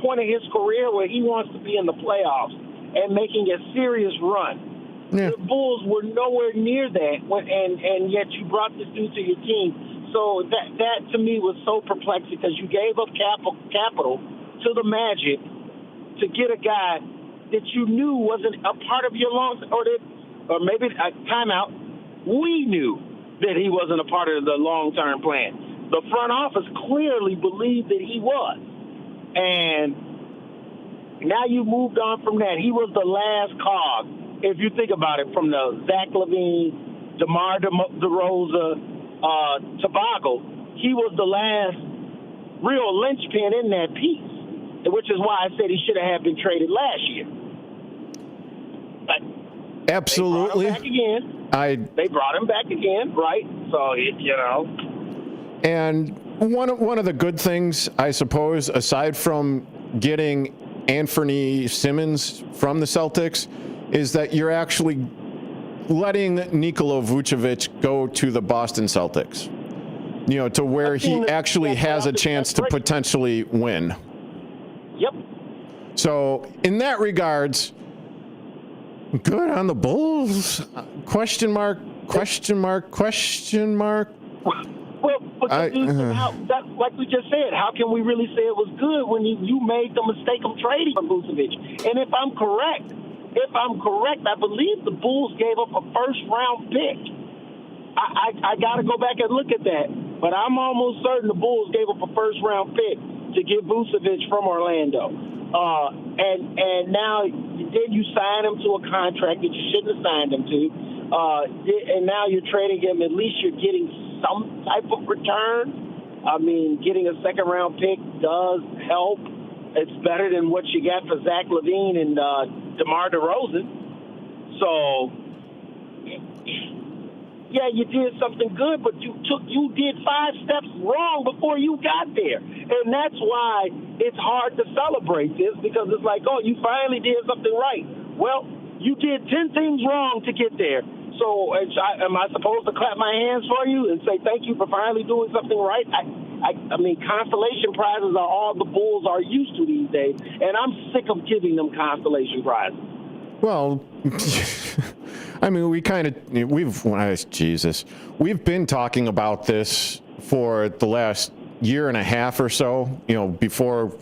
Speaker 7: point in his career where he wants to be in the playoffs and making a serious run. Yeah. The Bulls were nowhere near that, and yet you brought this dude to your team. So that to me was so perplexing, because you gave up capital to the Magic to get a guy that you knew wasn't a part of your or maybe a timeout. We knew that he wasn't a part of the long-term plan. The front office clearly believed that he was. And now you moved on from that. He was the last cog, if you think about it, from the Zach LaVine, DeMar DeRozan, Tobago. He was the last real linchpin in that piece, which is why I said he should have been traded last year. But
Speaker 10: absolutely.
Speaker 7: They brought him back again, right? So,
Speaker 10: And one of the good things, I suppose, aside from getting Anthony Simmons from the Celtics, is that you're actually letting Nikola Vucevic go to the Boston Celtics, to where he actually has a chance to potentially win.
Speaker 7: Yep.
Speaker 10: So in that regards, good on the Bulls? Question mark.
Speaker 7: Well, like we just said, how can we really say it was good when you made the mistake of trading for Vucevic? And if I'm correct, I believe the Bulls gave up a first-round pick. I got to go back and look at that. But I'm almost certain the Bulls gave up a first-round pick to get Vucevic from Orlando. And now then you sign him to a contract that you shouldn't have signed him to. And now you're trading him. At least you're getting some type of return. Getting a second-round pick does help. It's better than what you got for Zach LaVine and DeMar DeRozan. So, yeah, you did something good, but you did 5 steps wrong before you got there. And that's why it's hard to celebrate this, because it's like, oh, you finally did something right. Well, you did 10 things wrong to get there. So am I supposed to clap my hands for you and say thank you for finally doing something right? Consolation prizes are all the Bulls are used to these days, and I'm sick of giving them consolation prizes.
Speaker 10: Well, we've been talking about this for the last year and a half or so, before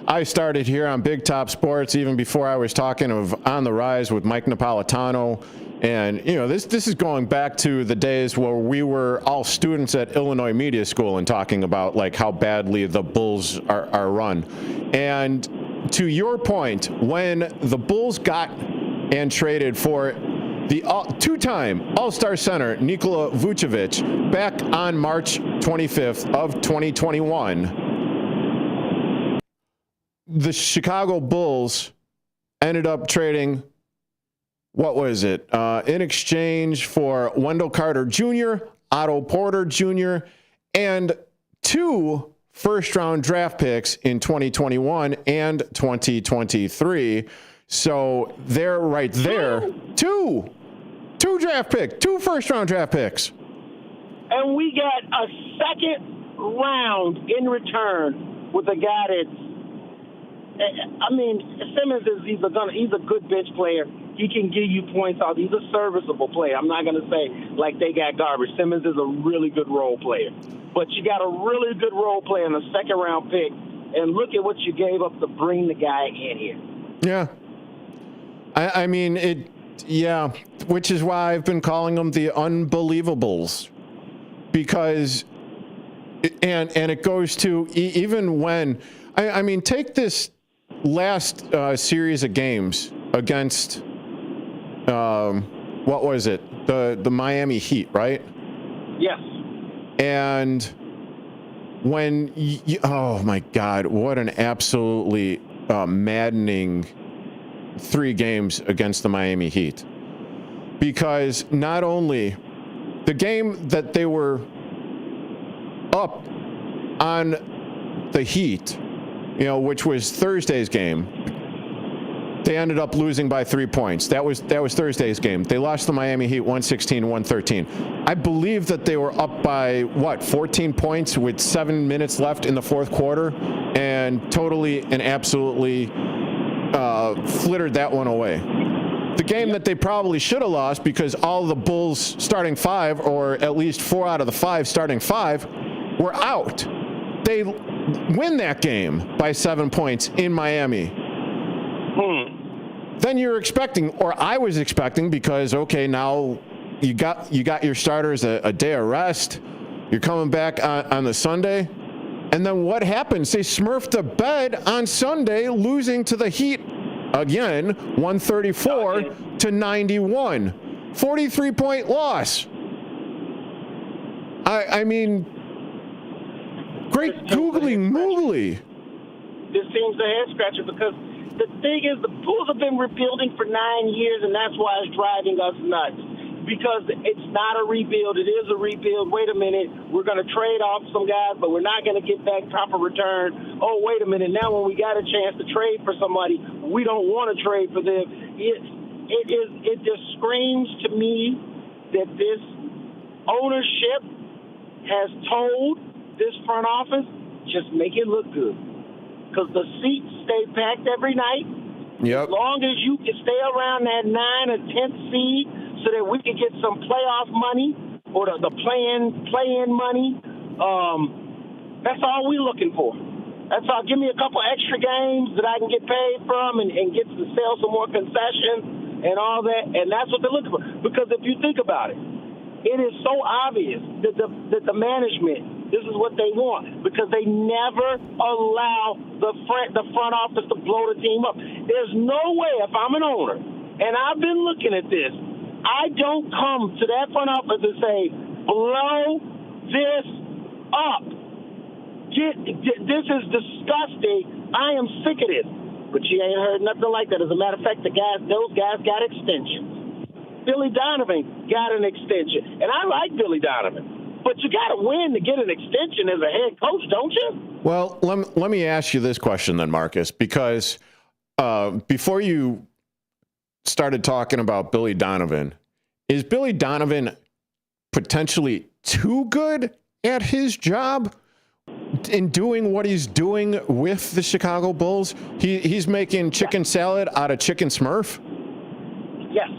Speaker 10: I started here on Big Top Sports even before I was talking of On the Rise with Mike Napolitano. And, you know, this is going back to the days where we were all students at Illinois Media School and talking about, like, how badly the Bulls are run. And to your point, when the Bulls got and traded for the two-time All-Star center Nikola Vucevic back on March 25th of 2021, the Chicago Bulls ended up trading, what was it, in exchange for Wendell Carter Jr., Otto Porter Jr., and 2 first-round draft picks in 2021 and 2023. So they're right there. Two first-round draft picks.
Speaker 7: And we got a second round in return with a guy that's, I mean, Simmons is he's a good bench player. He can give you points out. He's a serviceable player. I'm not going to say like they got garbage. Simmons is a really good role player. But you got a really good role player in the second-round pick, and look at what you gave up to bring the guy in here.
Speaker 10: Yeah. I mean, which is why I've been calling them the Unbelieva-BULLS, because, and it goes to even when, I mean, take this last series of games against, what was it, the Miami Heat, right?
Speaker 7: Yes.
Speaker 10: And when, oh my God, what an absolutely maddening 3 games against the Miami Heat. Because not only the game that they were up on the Heat, you know, which was Thursday's game, they ended up losing by 3 points. That was Thursday's game. They lost the Miami Heat 116-113. I believe that they were up by, 14 points with 7 minutes left in the fourth quarter, and totally and absolutely flittered that one away. The game that they probably should have lost because all the Bulls starting 5, or at least 4 out of the 5 starting 5, were out. They win that game by 7 points in Miami. Then you're expecting, or I was expecting, because, okay, now you got your starters a day of rest. You're coming back on the Sunday. And then what happens? They smurfed the bed on Sunday, losing to the Heat again, 134-91. 43-point loss. I mean, great googly moogly.
Speaker 7: This seems a head scratcher because the thing is, the Bulls have been rebuilding for 9 years, and that's why it's driving us nuts. Because it's not a rebuild. It is a rebuild. Wait a minute. We're going to trade off some guys, but we're not going to get back proper return. Oh, wait a minute. Now when we got a chance to trade for somebody, we don't want to trade for them. It just screams to me that this ownership has told this front office, just make it look good. Because the seats stay packed every night.
Speaker 10: Yep.
Speaker 7: As long as you can stay around that 9 or 10th seed, so that we can get some playoff money or the play-in money. That's all we're looking for. That's all. Give me a couple extra games that I can get paid from and get to sell some more concessions and all that. And that's what they're looking for. Because if you think about it, it is so obvious that the management, this is what they want, because they never allow the front office to blow the team up. There's no way, if I'm an owner, and I've been looking at this, I don't come to that front office and say, blow this up. This is disgusting. I am sick of this. But you ain't heard nothing like that. As a matter of fact, those guys got extensions. Billy Donovan got an extension. And I like Billy Donovan. But you got to win to get an extension as a head coach, don't you?
Speaker 10: Well, let me ask you this question then, Marcus, because before you started talking about Billy Donovan, is Billy Donovan potentially too good at his job in doing what he's doing with the Chicago Bulls? He's making chicken salad out of chicken Smurf?
Speaker 7: Yes,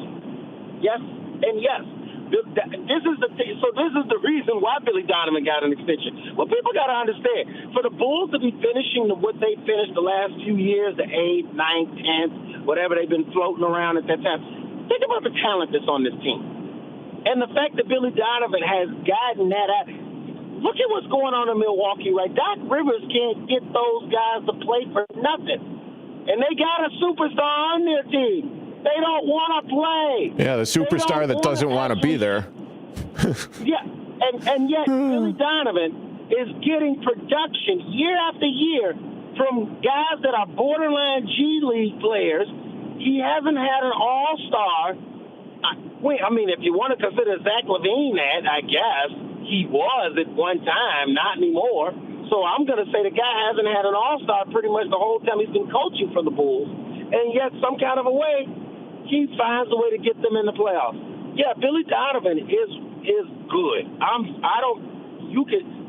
Speaker 7: and yes. This is the reason why Billy Donovan got an extension. Well, people got to understand, for the Bulls to be finishing what they finished the last few years, the 8th, 9th, 10th, whatever they've been floating around at that time, think about the talent that's on this team. And the fact that Billy Donovan has gotten that out. Look at what's going on in Milwaukee, right? Doc Rivers can't get those guys to play for nothing. And they got a superstar on their team. They don't want to play.
Speaker 10: Yeah, the superstar that doesn't want to be there.
Speaker 7: Yeah, and yet Billy Donovan is getting production year after year from guys that are borderline G League players. He hasn't had an all-star. I mean, if you want to consider Zach LaVine that, I guess he was at one time, not anymore. So I'm going to say the guy hasn't had an all-star pretty much the whole time he's been coaching for the Bulls. And yet, some kind of a way, he finds a way to get them in the playoffs. Yeah, Billy Donovan is good.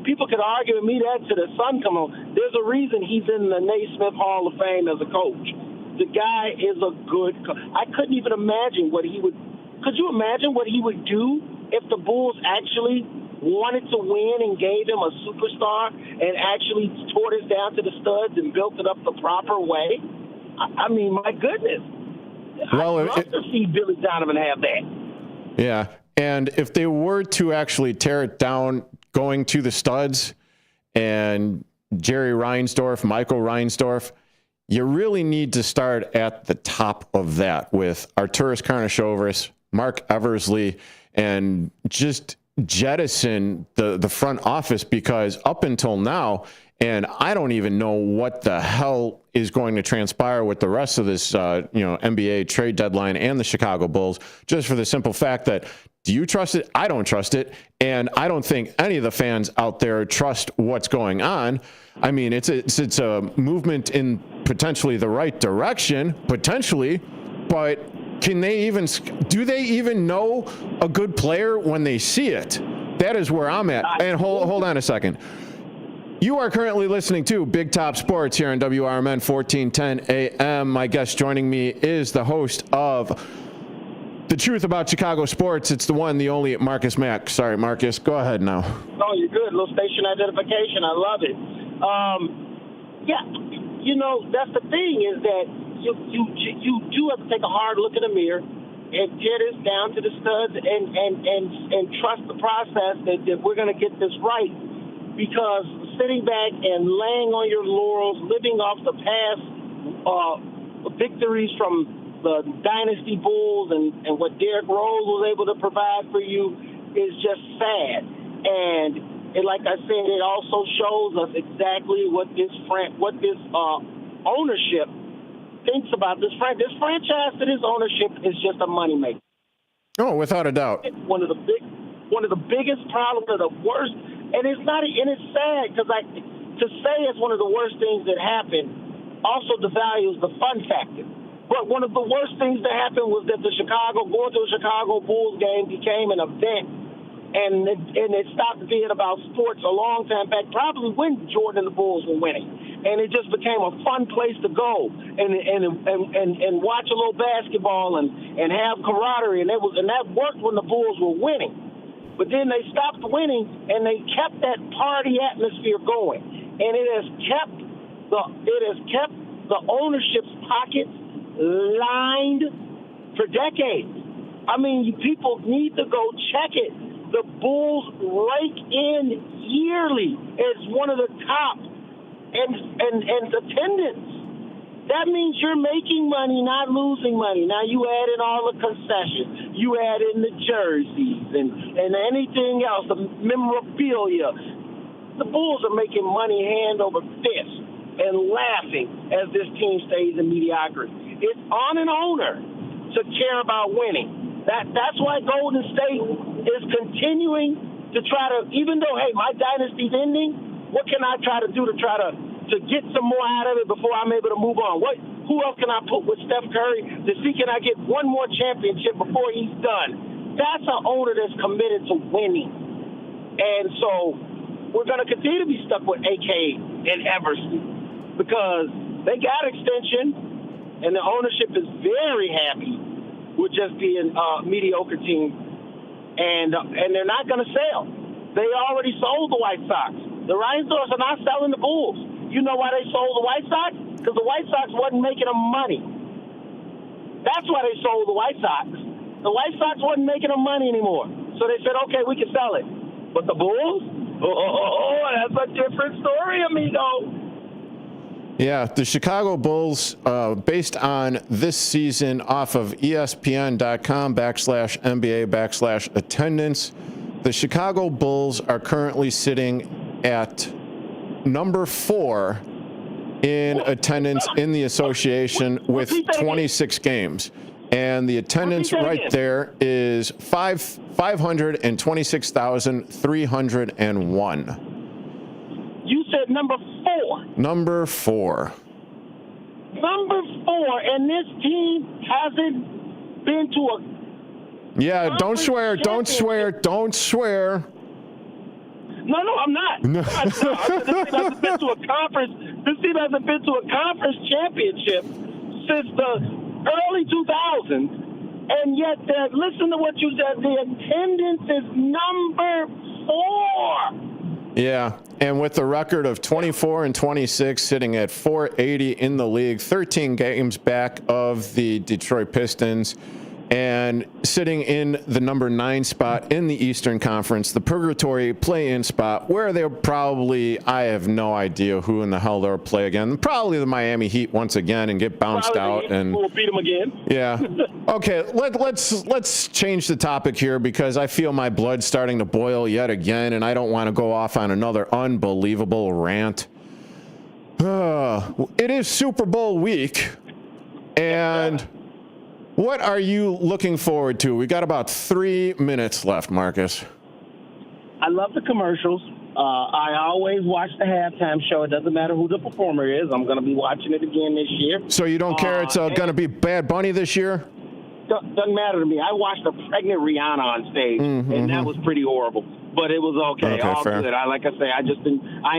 Speaker 7: People could argue with me that to the sun come on. There's a reason he's in the Naismith Hall of Fame as a coach. The guy is a good coach. I couldn't even imagine what he would. Could you imagine what he would do if the Bulls actually wanted to win and gave him a superstar and actually tore this down to the studs and built it up the proper way? I mean, my goodness.
Speaker 10: Well,
Speaker 7: I'd love to see Billy Donovan have that.
Speaker 10: Yeah, and if they were to actually tear it down going to the studs and Jerry Reinsdorf, Michael Reinsdorf, you really need to start at the top of that with Arturas Karnisovas, Mark Eversley, and just jettison the front office, because up until now, and I don't even know what the hell is going to transpire with the rest of this, NBA trade deadline and the Chicago Bulls, just for the simple fact that, do you trust it? I don't trust it. And I don't think any of the fans out there trust what's going on. I mean, it's a movement in potentially the right direction, potentially, but do they even know a good player when they see it? That is where I'm at. And hold on a second. You are currently listening to Big Top Sports here on WRMN 1410 AM. My guest joining me is the host of The Truth About Chicago Sports. It's the one, the only Marcus Mack. Sorry, Marcus. Go ahead now.
Speaker 7: No, you're good. Little station identification. I love it. That's the thing is that you do have to take a hard look in the mirror and get us down to the studs and trust the process that we're going to get this right. Because sitting back and laying on your laurels, living off the past victories from the Dynasty Bulls and what Derrick Rose was able to provide for you is just sad. And like I said, it also shows us exactly what this ownership thinks about this franchise. This franchise to this ownership is just a moneymaker.
Speaker 10: Oh, without a doubt.
Speaker 7: It's one of the biggest problems, or the worst. And it's sad because to say it's one of the worst things that happened also devalues the fun factor. But one of the worst things that happened was that going to a Chicago Bulls game became an event, and it stopped being about sports a long time back, probably when Jordan and the Bulls were winning. And it just became a fun place to go and watch a little basketball and have camaraderie, and that worked when the Bulls were winning. But then they stopped winning, and they kept that party atmosphere going, and it has kept the ownership's pockets lined for decades. I mean, people need to go check it. The Bulls rake in yearly as one of the top, and attendance. That means you're making money, not losing money. Now you add in all the concessions. You add in the jerseys and anything else, the memorabilia. The Bulls are making money hand over fist and laughing as this team stays in mediocrity. It's on an owner to care about winning. That's why Golden State is continuing to try to, even though, hey, my dynasty's ending, what can I try to do to get some more out of it before I'm able to move on? Who else can I put with Steph Curry to see can I get one more championship before he's done? That's an owner that's committed to winning. And so we're going to continue to be stuck with AK and Eversley because they got extension, and the ownership is very happy with just being a mediocre team and they're not going to sell. They already sold the White Sox. The Reinsdorfs are not selling the Bulls. You know why they sold the White Sox? Because the White Sox wasn't making them money. That's why they sold the White Sox. The White Sox wasn't making them money anymore. So they said, okay, we can sell it. But the Bulls? Oh, that's a different story, amigo.
Speaker 10: Yeah, the Chicago Bulls, based on this season off of ESPN.com/NBA/attendance, the Chicago Bulls are currently sitting at number 4 in attendance in the association with 26 games. And the attendance right there is 526,301.
Speaker 7: You said number 4.
Speaker 10: Number 4.
Speaker 7: Number 4, and this team hasn't been to a...
Speaker 10: Yeah, don't swear.
Speaker 7: No, I'm not.
Speaker 10: No.
Speaker 7: This team hasn't been to a conference. This team hasn't been to a conference championship since the early 2000s, and yet, listen to what you said. The attendance is number 4.
Speaker 10: Yeah, and with the record of 24-26, sitting at 480 in the league, 13 games back of the Detroit Pistons, and sitting in the number 9 spot in the Eastern Conference, the purgatory play-in spot, where they'll probably, I have no idea who in the hell they'll play again. Probably the Miami Heat once again and get bounced out. And
Speaker 7: we'll beat them again.
Speaker 10: Yeah. Okay, let's change the topic here because I feel my blood starting to boil yet again, and I don't want to go off on another unbelievable rant. It is Super Bowl week, and... what are you looking forward to? We got about 3 minutes left, Marcus.
Speaker 7: I love the commercials. I always watch the halftime show. It doesn't matter who the performer is. I'm going to be watching it again this year.
Speaker 10: So you don't care it's going to be Bad Bunny this year?
Speaker 7: Doesn't matter to me. I watched a pregnant Rihanna on stage, and that was pretty horrible. But it was okay. All fair. Good. Like I say, I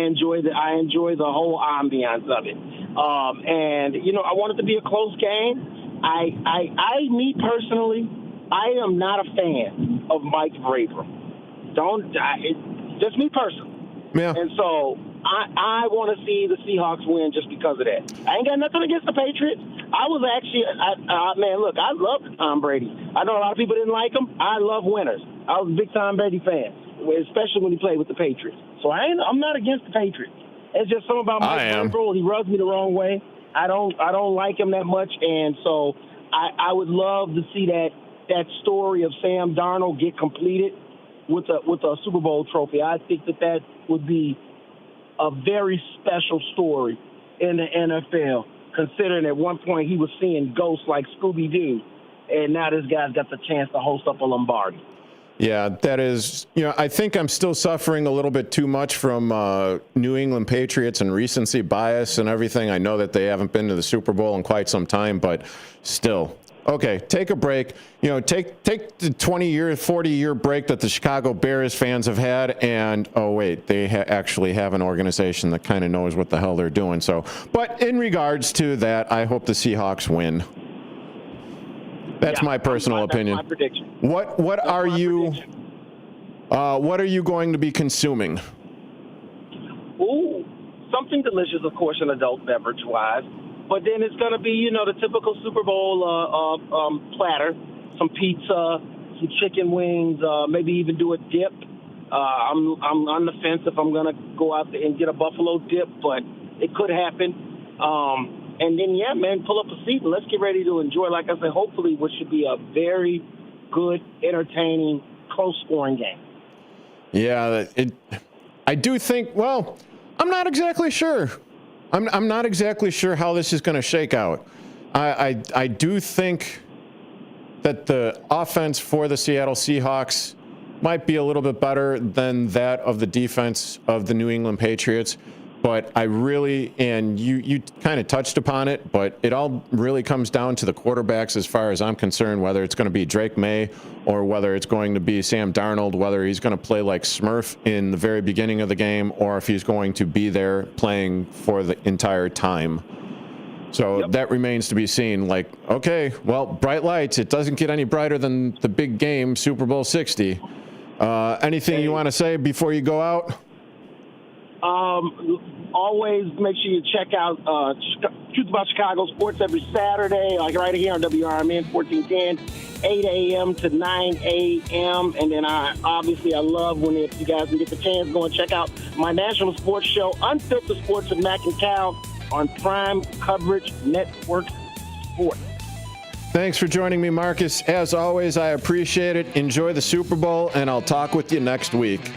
Speaker 7: enjoy the whole ambiance of it. And I want it to be a close game. Me personally, I am not a fan of Mike Vrabel. Just me personally. Yeah. And so I want to see the Seahawks win just because of that. I ain't got nothing against the Patriots. I was actually, look, I love Tom Brady. I know a lot of people didn't like him. I love winners. I was a big Tom Brady fan, especially when he played with the Patriots. So I'm not against the Patriots. It's just something about Mike Vrabel. He rubs me the wrong way. I don't like him that much, and so I would love to see that story of Sam Darnold get completed with a Super Bowl trophy. I think that would be a very special story in the NFL, considering at one point he was seeing ghosts like Scooby-Doo, and now this guy's got the chance to host up a Lombardi.
Speaker 10: Yeah, that is, I think I'm still suffering a little bit too much from New England Patriots and recency bias and everything. I know that they haven't been to the Super Bowl in quite some time, but still. Okay, take a break. Take the 20-year, 40-year break that the Chicago Bears fans have had, and they actually have an organization that kind of knows what the hell they're doing. So, but in regards to that, I hope the Seahawks win. That's my personal opinion.
Speaker 7: That's my prediction.
Speaker 10: What are you going to be consuming?
Speaker 7: Ooh, something delicious, of course, an adult beverage-wise. But then it's going to be, the typical Super Bowl platter, some pizza, some chicken wings, maybe even do a dip. I'm on the fence if I'm going to go out there and get a buffalo dip, but it could happen. And then, pull up a seat and let's get ready to enjoy, like I said, hopefully what should be a very good, entertaining, close-scoring game.
Speaker 10: Yeah, I do think, I'm not exactly sure. I'm not exactly sure how this is going to shake out. I do think that the offense for the Seattle Seahawks might be a little bit better than that of the defense of the New England Patriots. But I really, and you kind of touched upon it, but it all really comes down to the quarterbacks as far as I'm concerned, whether it's going to be Drake May or whether it's going to be Sam Darnold, whether he's going to play like Smurf in the very beginning of the game or if he's going to be there playing for the entire time. So that remains to be seen. Like, okay, well, bright lights. It doesn't get any brighter than the big game, Super Bowl 60. Anything you want to say before you go out?
Speaker 7: Always make sure you check out Truth About Chicago Sports every Saturday, like right here on WRMN 1410, 8 a.m. to 9 a.m. And then I love when if you guys can get the chance, go and check out my national sports show, Unfiltered Sports with Mac and Cal, on Prime Coverage Network Sports.
Speaker 10: Thanks for joining me, Marcus. As always, I appreciate it. Enjoy the Super Bowl, and I'll talk with you next week.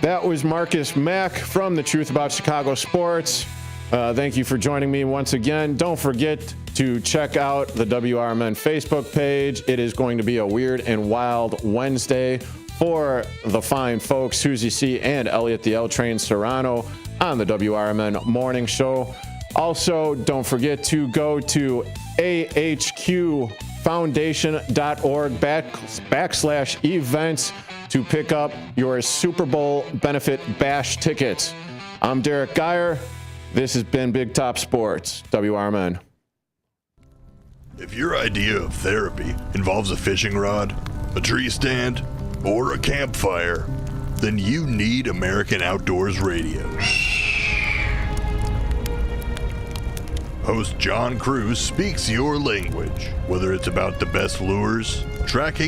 Speaker 10: That was Marcus Mack from the Truth About Chicago Sports. Thank you for joining me once again. Don't forget to check out the WRMN Facebook page. It is going to be a weird and wild Wednesday for the fine folks, Susie C. and Elliot the L Train Serrano on the WRMN Morning Show. Also, don't forget to go to ahqfoundation.org/events to pick up your Super Bowl benefit bash tickets. I'm Derrick Geyer. This has been Big Top Sports, WRMN.
Speaker 1: If your idea of therapy involves a fishing rod, a tree stand, or a campfire, then you need American Outdoors Radio. Host John Cruz speaks your language, whether it's about the best lures, tracking,